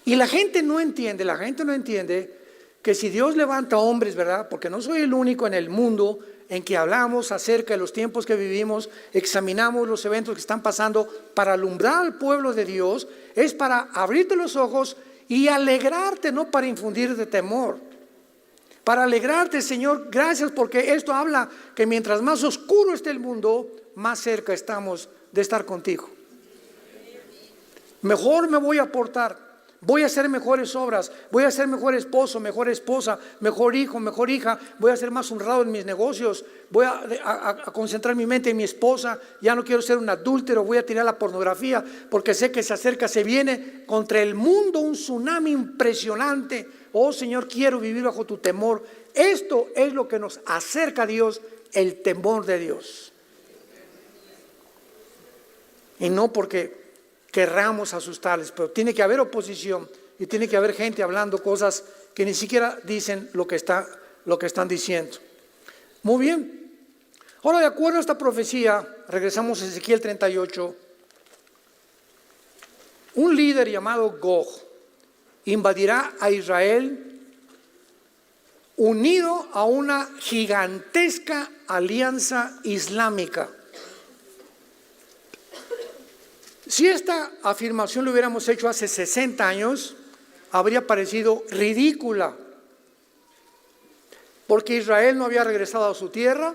Y la gente no entiende que si Dios levanta hombres, ¿verdad? Porque no soy el único en el mundo en que hablamos acerca de los tiempos que vivimos, examinamos los eventos que están pasando para alumbrar al pueblo de Dios, es para abrirte los ojos y alegrarte, no para infundirte temor. Para alegrarte, Señor, gracias, porque esto habla que mientras más oscuro esté el mundo, más cerca estamos de estar contigo. Mejor me voy a portar, voy a hacer mejores obras, voy a ser mejor esposo, mejor esposa, mejor hijo, mejor hija, voy a ser más honrado en mis negocios, voy a concentrar mi mente en mi esposa, ya no quiero ser un adúltero, voy a tirar la pornografía, porque sé que se acerca, se viene contra el mundo un tsunami impresionante. Oh Señor, quiero vivir bajo tu temor. Esto es lo que nos acerca a Dios, el temor de Dios. Y no porque querramos asustarles, pero tiene que haber oposición y tiene que haber gente hablando cosas que ni siquiera dicen lo que están diciendo. Muy bien. Ahora, de acuerdo a esta profecía, regresamos a Ezequiel 38. Un líder llamado Gog invadirá a Israel unido a una gigantesca alianza islámica. Si esta afirmación lo hubiéramos hecho hace 60 años, habría parecido ridícula, porque Israel no había regresado a su tierra.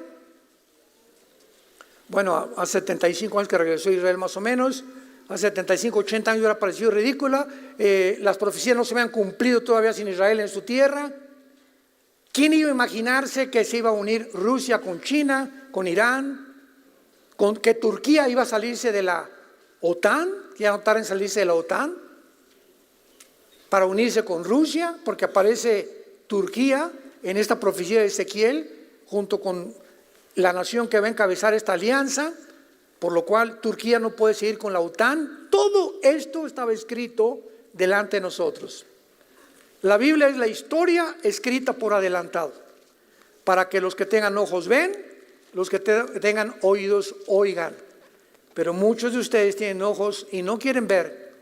Bueno, hace 75 años que regresó Israel más o menos. Hace 75, 80 años hubiera parecido ridícula. Las profecías no se habían cumplido todavía sin Israel en su tierra. ¿Quién iba a imaginarse que se iba a unir Rusia con China, con Irán, con que Turquía iba a salirse de la OTAN, que iba a notar en salirse de la OTAN, para unirse con Rusia, porque aparece Turquía en esta profecía de Ezequiel, junto con la nación que va a encabezar esta alianza, por lo cual Turquía no puede seguir con la OTAN. Todo esto estaba escrito delante de nosotros. La Biblia es la historia escrita por adelantado, para que los que tengan ojos ven, los que tengan oídos oigan. Pero muchos de ustedes tienen ojos y no quieren ver,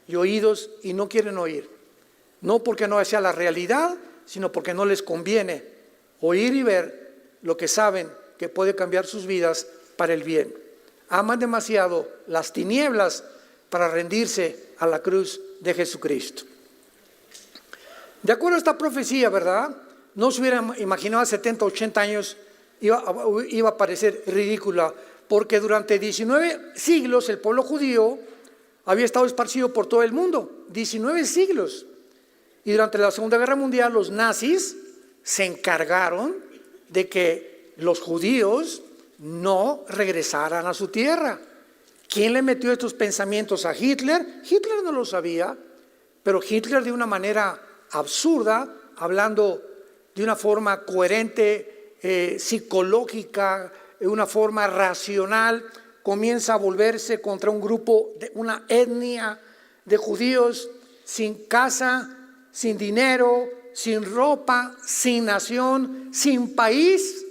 y oídos y no quieren oír. No porque no sea la realidad, sino porque no les conviene oír y ver lo que saben que puede cambiar sus vidas para el bien. Aman demasiado las tinieblas para rendirse a la cruz de Jesucristo. De acuerdo a esta profecía, ¿verdad? No se hubiera imaginado a 70, 80 años iba a parecer ridícula, porque durante 19 siglos el pueblo judío había estado esparcido por todo el mundo, 19 siglos. Y durante la Segunda Guerra Mundial los nazis se encargaron de que los judíos no regresaran a su tierra. ¿Quién le metió estos pensamientos a Hitler? Hitler no lo sabía, pero Hitler, de una manera absurda, hablando de una forma coherente, psicológica, de una forma racional, comienza a volverse contra un grupo, una etnia de judíos sin casa, sin dinero, sin ropa, sin nación, sin país,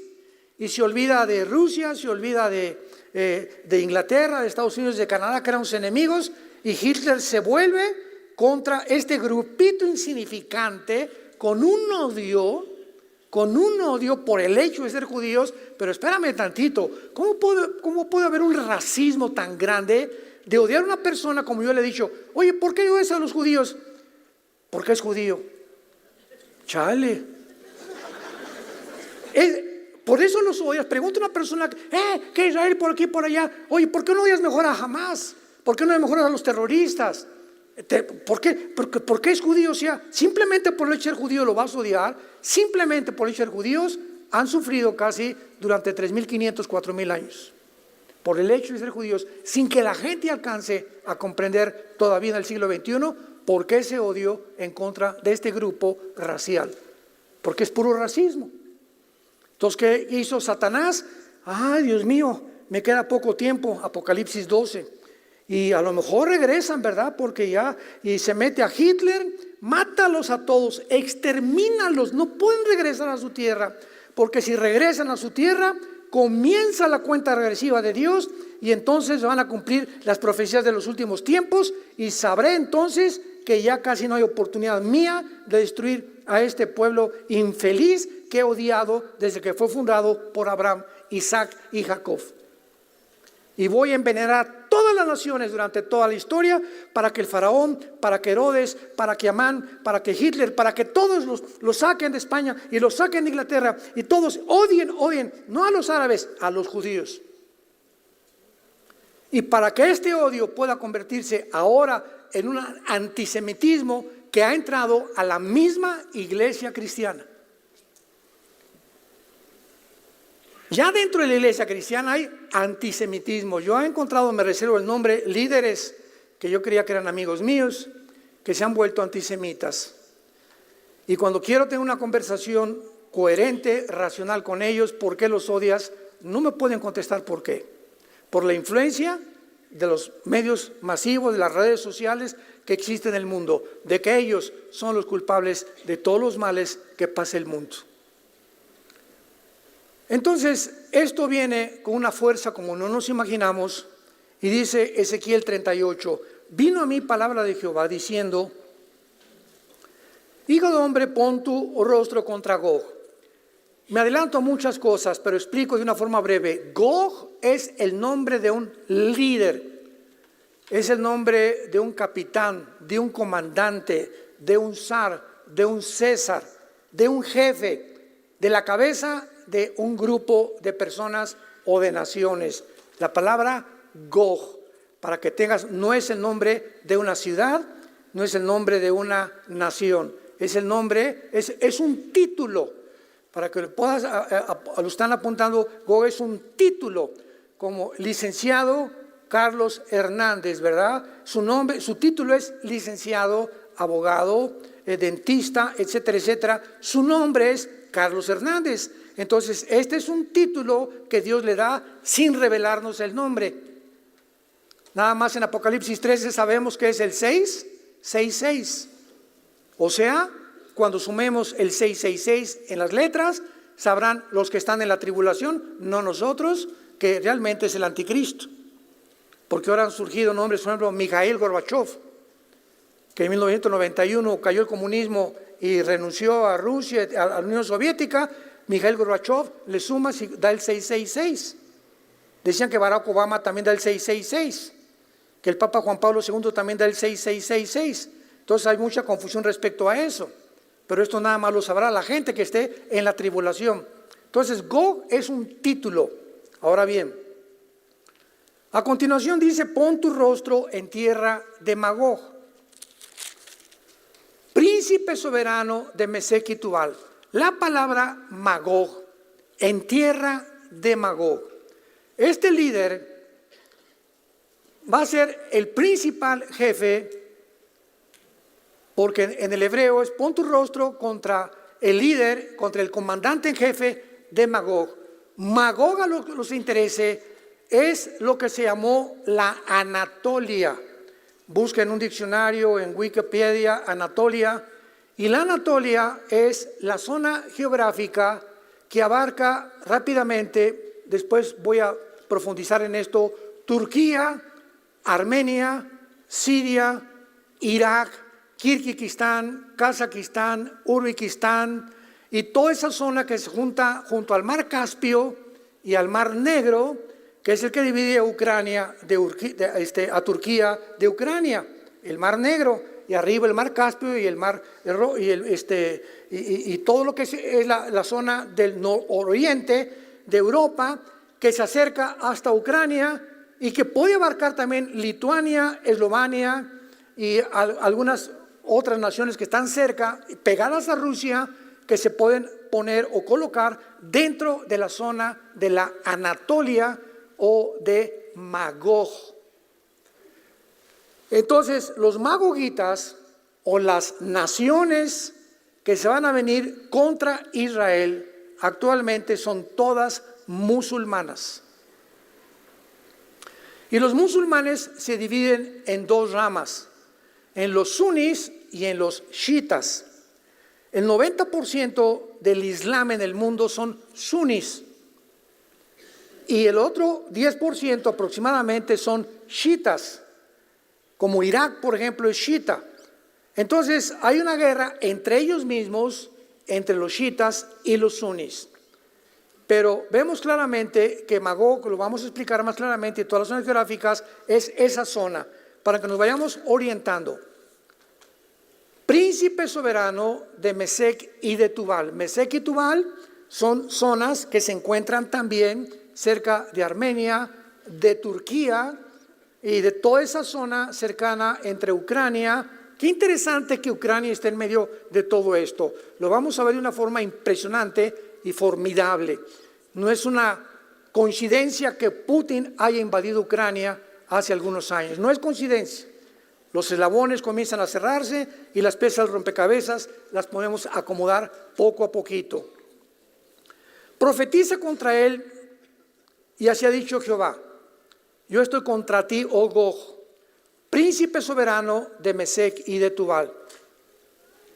y se olvida de Rusia, se olvida de Inglaterra, de Estados Unidos, de Canadá, que eran sus enemigos, y Hitler se vuelve contra este grupito insignificante con un odio por el hecho de ser judíos. Pero espérame tantito, ¿cómo puede haber un racismo tan grande de odiar a una persona como yo le he dicho? Oye, ¿por qué odias a los judíos? Porque es judío. Chale. Por eso los odias. Pregunta a una persona, ¿qué Israel por aquí por allá? Oye, ¿por qué no odias mejor a Hamas? ¿Por qué no mejoras a los terroristas? ¿Por qué? Porque es judío. O sea, simplemente por el hecho de ser judío lo vas a odiar. Simplemente por el hecho de ser judíos han sufrido casi durante 3.500, 4.000 años. Por el hecho de ser judíos, sin que la gente alcance a comprender todavía en el siglo XXI por qué ese odio en contra de este grupo racial. Porque es puro racismo. Entonces, ¿qué hizo Satanás? Ay, Dios mío, me queda poco tiempo, Apocalipsis 12. Y a lo mejor regresan, ¿verdad? Porque ya, y se mete a Hitler, mátalos a todos, extermínalos, no pueden regresar a su tierra, porque si regresan a su tierra, comienza la cuenta regresiva de Dios, y entonces van a cumplir las profecías de los últimos tiempos, y sabré entonces que ya casi no hay oportunidad mía de destruir a este pueblo infeliz que he odiado desde que fue fundado por Abraham, Isaac y Jacob. Y voy a envenenar a todas las naciones durante toda la historia para que el faraón, para que Herodes, para que Amán, para que Hitler, para que todos los saquen de España y los saquen de Inglaterra y todos odien, no a los árabes, a los judíos. Y para que este odio pueda convertirse ahora en un antisemitismo que ha entrado a la misma iglesia cristiana. Ya dentro de la iglesia cristiana hay antisemitismo. Yo he encontrado, me reservo el nombre, líderes que yo creía que eran amigos míos, que se han vuelto antisemitas. Y cuando quiero tener una conversación coherente, racional con ellos, ¿por qué los odias? No me pueden contestar por qué. Por la influencia de los medios masivos, de las redes sociales que existen en el mundo, de que ellos son los culpables de todos los males que pasa el mundo. Entonces, esto viene con una fuerza como no nos imaginamos, y dice Ezequiel 38, vino a mí palabra de Jehová diciendo, hijo de hombre, pon tu rostro contra Gog. Me adelanto a muchas cosas, pero explico de una forma breve. Gog es el nombre de un líder, es el nombre de un capitán, de un comandante, de un zar, de un césar, de un jefe, de la cabeza de un grupo de personas o de naciones. La palabra Gog, para que tengas, no es el nombre de una ciudad, no es el nombre de una nación, es el nombre, es un título, para que lo puedas, lo están apuntando. Gog es un título, como licenciado Carlos Hernández, ¿verdad? Su nombre, su título es licenciado, abogado, dentista, etcétera, etcétera. Su nombre es Carlos Hernández. Entonces, este es un título que Dios le da sin revelarnos el nombre. Nada más en Apocalipsis 13 sabemos que es el 666. O sea, cuando sumemos el 666 en las letras, sabrán los que están en la tribulación, no nosotros, que realmente es el anticristo. Porque ahora han surgido nombres, por ejemplo, Mikhail Gorbachev, que en 1991 cayó el comunismo y renunció a Rusia, a la Unión Soviética. Mikhail Gorbachev le sumas y da el 666. Decían que Barack Obama también da el 666, que el Papa Juan Pablo II también da el 6666. Entonces hay mucha confusión respecto a eso, pero esto nada más lo sabrá la gente que esté en la tribulación. Entonces Gog es un título. Ahora bien, a continuación dice: pon tu rostro en tierra de Magog, príncipe soberano de Mesec y Tubal. La palabra Magog, en tierra de Magog. Este líder va a ser el principal jefe, porque en el hebreo es: pon tu rostro contra el líder, contra el comandante en jefe de Magog. Magog, a lo que nos interese, es lo que se llamó la Anatolia. Busquen un diccionario en Wikipedia, Anatolia. Y la Anatolia es la zona geográfica que abarca rápidamente, después voy a profundizar en esto, Turquía, Armenia, Siria, Irak, Kirguistán, Kazajistán, Uzbekistán y toda esa zona que se junta junto al mar Caspio y al mar Negro, que es el que divide a Ucrania a Turquía de Ucrania, el mar Negro, y arriba el mar Caspio y el mar y todo lo que es la zona del nororiente de Europa, que se acerca hasta Ucrania y que puede abarcar también Lituania, Eslovenia y algunas otras naciones que están cerca, pegadas a Rusia, que se pueden poner o colocar dentro de la zona de la Anatolia o de Magog. Entonces, los magogitas o las naciones que se van a venir contra Israel actualmente son todas musulmanas. Y los musulmanes se dividen en dos ramas, en los sunnis y en los chiitas. El 90% del Islam en el mundo son sunnis y el otro 10% aproximadamente son chiitas, como Irak, por ejemplo, es chiita. Entonces hay una guerra entre ellos mismos, entre los chiitas y los sunnis. Pero vemos claramente que Magog, lo vamos a explicar más claramente, todas las zonas geográficas, es esa zona, para que nos vayamos orientando. Príncipe soberano de Mesec y de Tubal. Mesec y Tubal son zonas que se encuentran también cerca de Armenia, de Turquía y de toda esa zona cercana entre Ucrania. Qué interesante que Ucrania esté en medio de todo esto. Lo vamos a ver de una forma impresionante y formidable. No es una coincidencia que Putin haya invadido Ucrania hace algunos años. No es coincidencia. Los eslabones comienzan a cerrarse y las piezas del rompecabezas las podemos acomodar poco a poquito. Profetiza contra él y así ha dicho Jehová: yo estoy contra ti, oh Gog, príncipe soberano de Mesec y de Tubal,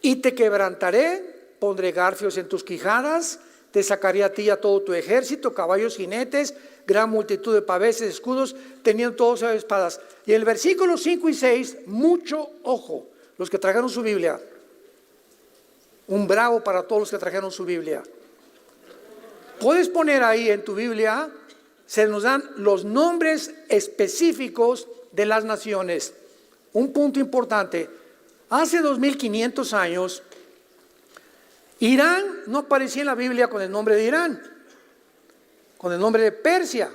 y te quebrantaré, pondré garfios en tus quijadas, te sacaré a ti y a todo tu ejército, caballos, jinetes, gran multitud de paveses, escudos, teniendo todos espadas. Y en el versículo 5 y 6, mucho ojo, los que trajeron su Biblia. Un bravo para todos los que trajeron su Biblia. Puedes poner ahí en tu Biblia, se nos dan los nombres específicos de las naciones. Un punto importante, hace 2500 años, Irán no aparecía en la Biblia con el nombre de Irán, con el nombre de Persia.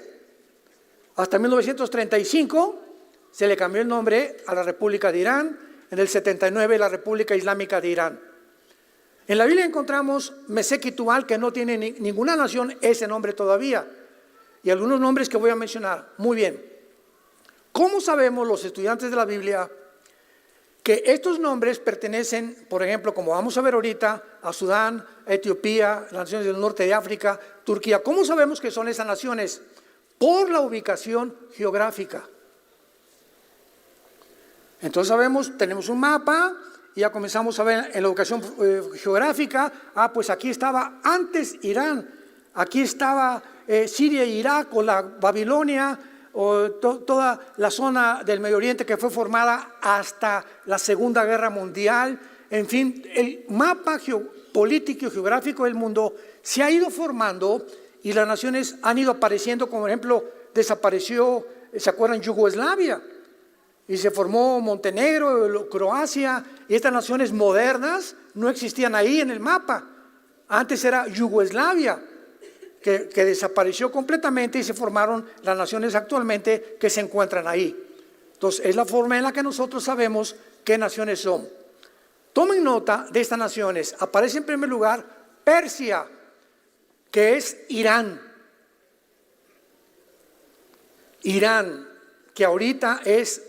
Hasta 1935 se le cambió el nombre a la República de Irán, en el 79 la República Islámica de Irán. En la Biblia encontramos Mesec y Tubal, que no tiene ninguna nación ese nombre todavía, y algunos nombres que voy a mencionar. Muy bien, ¿cómo sabemos los estudiantes de la Biblia que estos nombres pertenecen, por ejemplo, como vamos a ver ahorita, a Sudán, a Etiopía, las naciones del norte de África, Turquía? ¿Cómo sabemos que son esas naciones? Por la ubicación geográfica. Entonces sabemos, tenemos un mapa y ya comenzamos a ver en la ubicación geográfica, pues aquí estaba antes Irán, aquí estaba Siria e Irak o la Babilonia, o toda la zona del Medio Oriente que fue formada hasta la Segunda Guerra Mundial. En fin, el mapa político y geográfico del mundo se ha ido formando y las naciones han ido apareciendo, como por ejemplo, desapareció, ¿se acuerdan? Yugoslavia. Y se formó Montenegro, Croacia, y estas naciones modernas no existían ahí en el mapa. Antes era Yugoslavia, que desapareció completamente y se formaron las naciones actualmente que se encuentran ahí. Entonces, es la forma en la que nosotros sabemos qué naciones son. Tomen nota de estas naciones. Aparece en primer lugar Persia, que es Irán. Irán, que ahorita es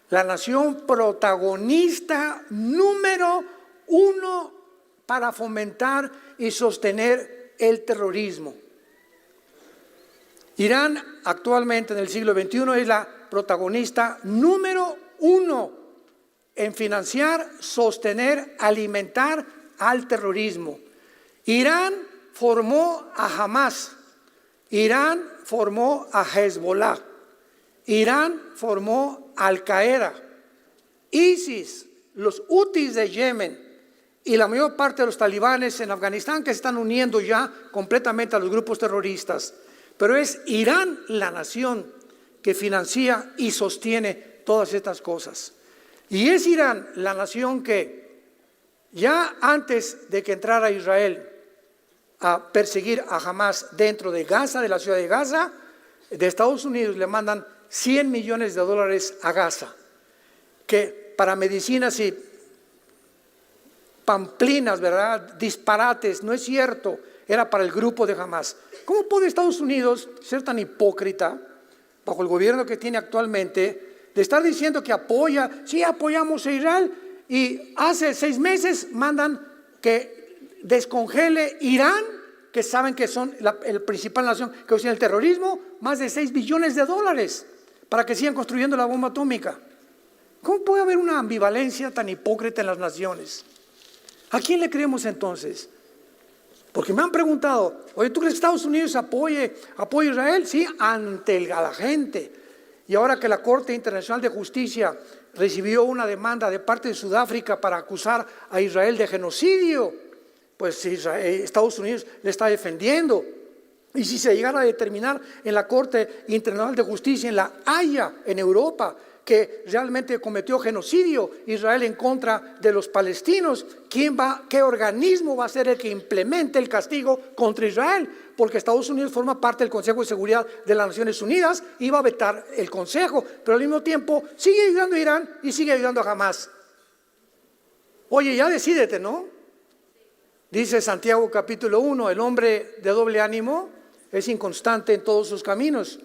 la nación protagonista número 1 para fomentar y sostener el terrorismo. Irán actualmente en el siglo XXI es la protagonista número 1 en financiar, sostener, alimentar al terrorismo. Irán formó a Hamas, Irán formó a Hezbollah, Irán formó a Al-Qaeda, ISIS, los Hutis de Yemen y la mayor parte de los talibanes en Afganistán que se están uniendo ya completamente a los grupos terroristas. Pero es Irán la nación que financia y sostiene todas estas cosas. Y es Irán la nación que ya antes de que entrara Israel a perseguir a Hamas dentro de Gaza, de la ciudad de Gaza, de Estados Unidos le mandan $100 millones a Gaza, que para medicinas y pamplinas, ¿verdad? Disparates, no es cierto, era para el grupo de Hamas. ¿Cómo puede Estados Unidos ser tan hipócrita bajo el gobierno que tiene actualmente de estar diciendo que apoya, sí apoyamos a Israel, y hace 6 meses mandan que descongele Irán, que saben que son la principal nación que usa el terrorismo, más de $6 billones para que sigan construyendo la bomba atómica? ¿Cómo puede haber una ambivalencia tan hipócrita en las naciones? ¿A quién le creemos entonces? Porque me han preguntado, oye, ¿tú crees que Estados Unidos apoya a Israel? Sí, ante la gente. Y ahora que la Corte Internacional de Justicia recibió una demanda de parte de Sudáfrica para acusar a Israel de genocidio, pues Estados Unidos le está defendiendo. Y si se llegara a determinar en la Corte Internacional de Justicia, en la Haya, en Europa, que realmente cometió genocidio Israel en contra de los palestinos, ¿qué organismo va a ser el que implemente el castigo contra Israel? Porque Estados Unidos forma parte del Consejo de Seguridad de las Naciones Unidas y va a vetar el Consejo, pero al mismo tiempo sigue ayudando a Irán y sigue ayudando a Hamas. Oye, ya decídete, ¿no? Dice Santiago capítulo 1, el hombre de doble ánimo es inconstante en todos sus caminos.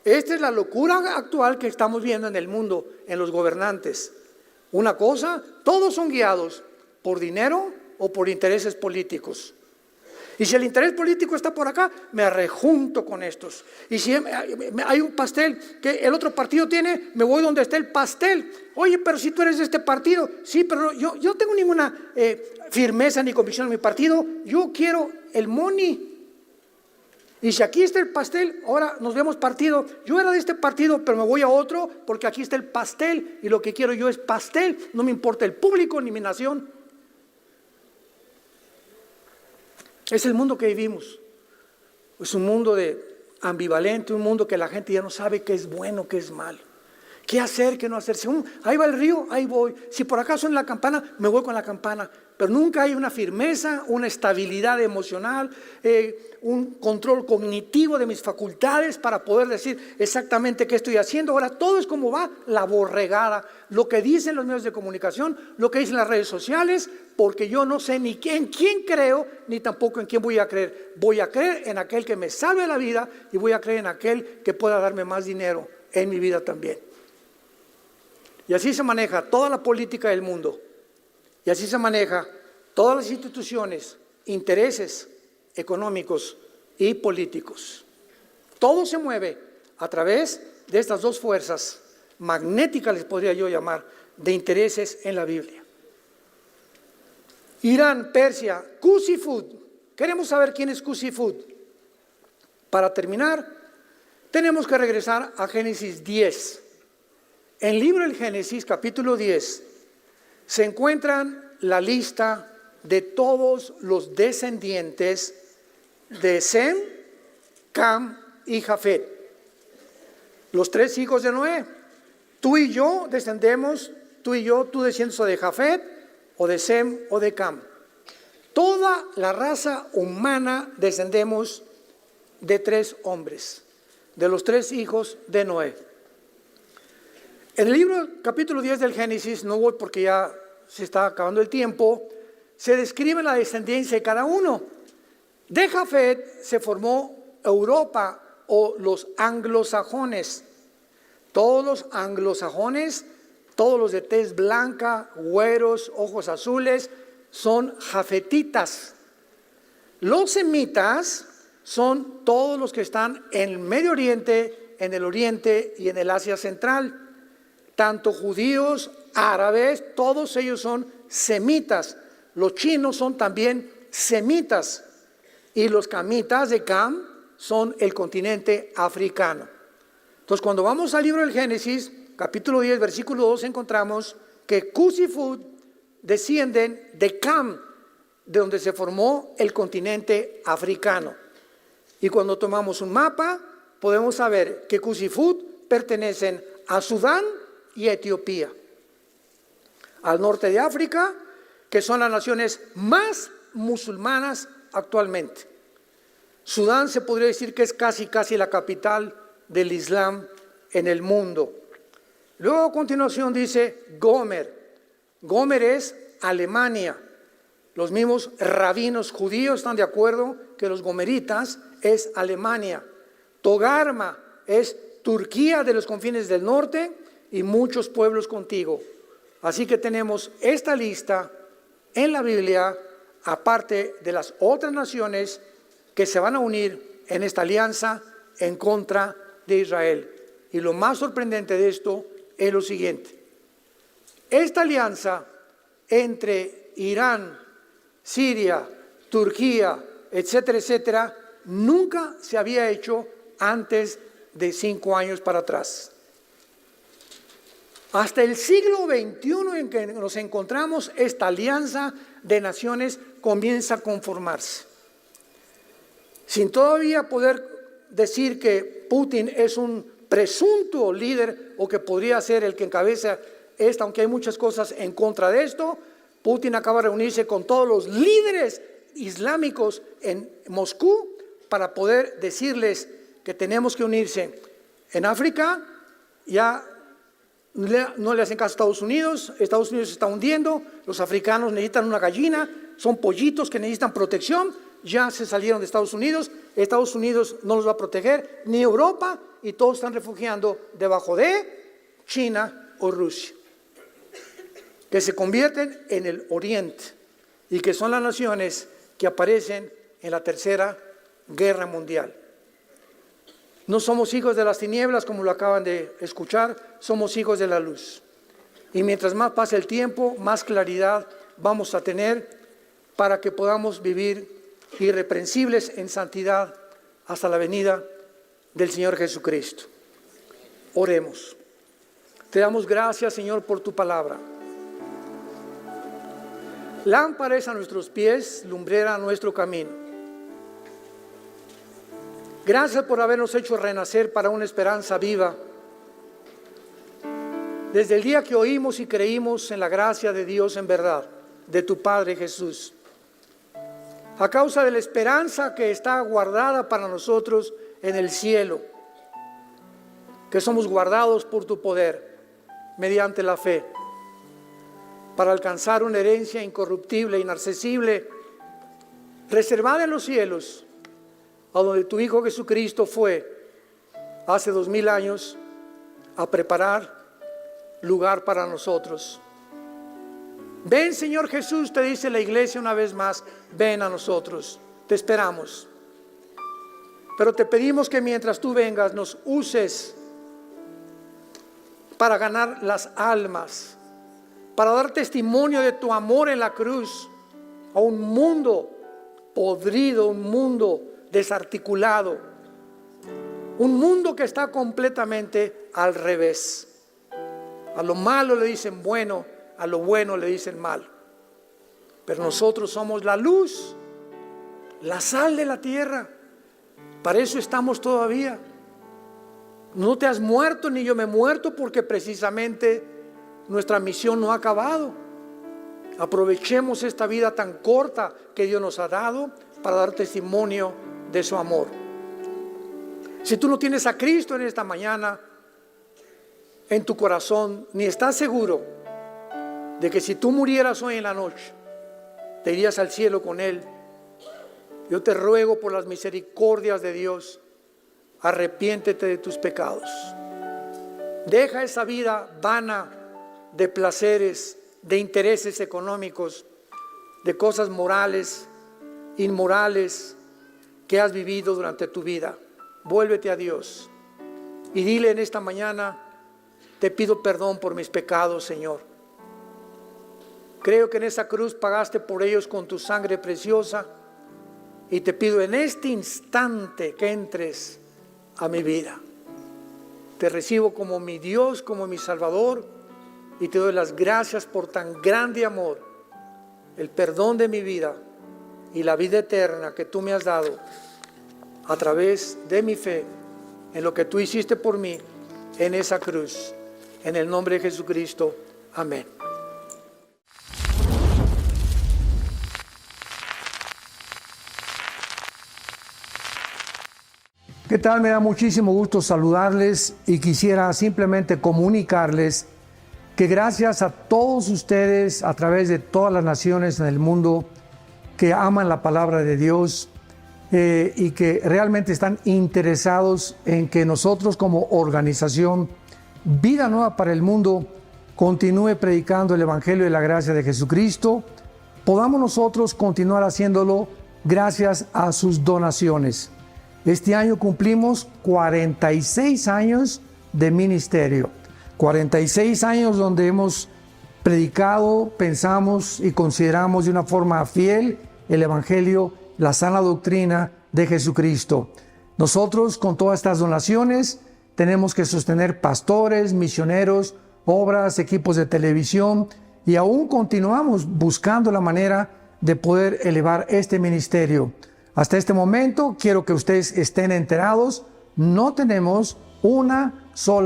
Esta es la locura actual que estamos viendo en el mundo, en los gobernantes. Una cosa, todos son guiados por dinero o por intereses políticos. Y si el interés político está por acá, me arrejunto con estos. Y si hay un pastel que el otro partido tiene, me voy donde está el pastel. Oye, pero si tú eres de este partido, sí, pero yo no tengo ninguna firmeza ni convicción en mi partido, yo quiero el money. Y si aquí está el pastel, ahora nos vemos partido. Yo era de este partido, pero me voy a otro porque aquí está el pastel y lo que quiero yo es pastel. No me importa el público ni mi nación. Es el mundo que vivimos. Es un mundo ambivalente, un mundo que la gente ya no sabe qué es bueno, qué es malo. ¿Qué hacer, qué no hacer? Según ahí va el río, ahí voy. Si por acá suena la campana, me voy con la campana. Pero nunca hay una firmeza, una estabilidad emocional, un control cognitivo de mis facultades para poder decir exactamente qué estoy haciendo. Ahora todo es como va la borregada. Lo que dicen los medios de comunicación, lo que dicen las redes sociales, porque yo no sé ni en quién creo, ni tampoco en quién voy a creer. Voy a creer en aquel que me salve la vida y voy a creer en aquel que pueda darme más dinero en mi vida también. Y así se maneja toda la política del mundo. Y así se maneja todas las instituciones, intereses económicos y políticos. Todo se mueve a través de estas dos fuerzas magnéticas, les podría yo llamar, de intereses en la Biblia. Irán, Persia, Qusifud. Queremos saber quién es Qusifud. Para terminar, tenemos que regresar a Génesis 10. En el libro del Génesis, capítulo 10, se encuentran la lista de todos los descendientes de Sem, Cam y Jafet. Los 3 hijos de Noé. Tú y yo descendemos, tú y yo, tú desciendes o de Jafet, o de Sem, o de Cam. Toda la raza humana descendemos de 3 hombres, de los 3 hijos de Noé. En el libro capítulo 10 del Génesis, no voy porque ya se está acabando el tiempo, se describe la descendencia de cada uno. De Jafet se formó Europa o los anglosajones. Todos los anglosajones, todos los de tez blanca, güeros, ojos azules, son jafetitas. Los semitas son todos los que están en el Medio Oriente, en el Oriente y en el Asia Central. Tanto judíos, árabes, todos ellos son semitas. Los chinos son también semitas. Y los camitas de Cam son el continente africano. Entonces, cuando vamos al libro del Génesis, capítulo 10, versículo 2, encontramos que Cus y Fud descienden de Cam, de donde se formó el continente africano. Y cuando tomamos un mapa, podemos saber que Cus y Fud pertenecen a Sudán y a Etiopía. Al norte de África, que son las naciones más musulmanas actualmente. Sudán se podría decir que es casi la capital del Islam en el mundo. Luego a continuación dice Gomer. Gomer es Alemania. Los mismos rabinos judíos están de acuerdo que los gomeritas es Alemania. Togarma es Turquía de los confines del norte y muchos pueblos contigo. Así que tenemos esta lista en la Biblia, aparte de las otras naciones que se van a unir en esta alianza en contra de Israel. Y lo más sorprendente de esto es lo siguiente. Esta alianza entre Irán, Siria, Turquía, etcétera, etcétera, nunca se había hecho antes de 5 años para atrás. Hasta el siglo XXI en que nos encontramos, esta alianza de naciones comienza a conformarse. Sin todavía poder decir que Putin es un presunto líder o que podría ser el que encabeza esta, aunque hay muchas cosas en contra de esto, Putin acaba de reunirse con todos los líderes islámicos en Moscú para poder decirles que tenemos que unirse. En África ya no le hacen caso a Estados Unidos se está hundiendo, los africanos necesitan una gallina, son pollitos que necesitan protección, ya se salieron de Estados Unidos no los va a proteger, ni Europa, y todos están refugiando debajo de China o Rusia, que se convierten en el Oriente y que son las naciones que aparecen en la Tercera Guerra Mundial. No somos hijos de las tinieblas, como lo acaban de escuchar, somos hijos de la luz. Y mientras más pase el tiempo, más claridad vamos a tener para que podamos vivir irreprensibles en santidad hasta la venida del Señor Jesucristo. Oremos. Te damos gracias, Señor, por tu palabra. Lámpara es a nuestros pies, lumbrera a nuestro camino. Gracias por habernos hecho renacer para una esperanza viva. Desde el día que oímos y creímos en la gracia de Dios en verdad, de tu Padre Jesús. A causa de la esperanza que está guardada para nosotros en el cielo. Que somos guardados por tu poder, mediante la fe. Para alcanzar una herencia incorruptible, inaccesible, reservada en los cielos, a donde tu Hijo Jesucristo fue hace 2000 años a preparar lugar para nosotros. Ven, Señor Jesús, te dice la iglesia una vez más, ven a nosotros, te esperamos. Pero te pedimos que mientras tú vengas nos uses para ganar las almas, para dar testimonio de tu amor en la cruz a un mundo podrido, un mundo desarticulado, un mundo que está completamente al revés. A lo malo le dicen bueno, a lo bueno le dicen mal. Pero nosotros somos la luz, la sal de la tierra. Para eso estamos todavía. No te has muerto ni yo me he muerto, porque precisamente nuestra misión no ha acabado. Aprovechemos esta vida tan corta que Dios nos ha dado para dar testimonio de su amor. Si tú no tienes a Cristo en esta mañana en tu corazón, ni estás seguro de que si tú murieras hoy en la noche te irías al cielo con Él, yo te ruego por las misericordias de Dios, arrepiéntete de tus pecados. Deja esa vida vana de placeres, de intereses económicos, de cosas morales, inmorales que has vivido durante tu vida. Vuélvete a Dios y dile en esta mañana: te pido perdón por mis pecados, Señor. Creo que en esa cruz pagaste por ellos con tu sangre preciosa, y te pido en este instante que entres a mi vida. Te recibo como mi Dios, como mi Salvador, y te doy las gracias por tan grande amor, el perdón de mi vida y la vida eterna que tú me has dado a través de mi fe en lo que tú hiciste por mí en esa cruz. En el nombre de Jesucristo. Amén. ¿Qué tal? Me da muchísimo gusto saludarles y quisiera simplemente comunicarles que gracias a todos ustedes a través de todas las naciones en el mundo que aman la palabra de Dios y que realmente están interesados en que nosotros como organización Vida Nueva para el Mundo continúe predicando el Evangelio de la gracia de Jesucristo, podamos nosotros continuar haciéndolo gracias a sus donaciones. Este año cumplimos 46 años de ministerio, 46 años donde hemos predicado, pensamos y consideramos de una forma fiel el Evangelio, la sana doctrina de Jesucristo. Nosotros con todas estas donaciones tenemos que sostener pastores, misioneros, obras, equipos de televisión, y aún continuamos buscando la manera de poder elevar este ministerio. Hasta este momento quiero que ustedes estén enterados, no tenemos una sola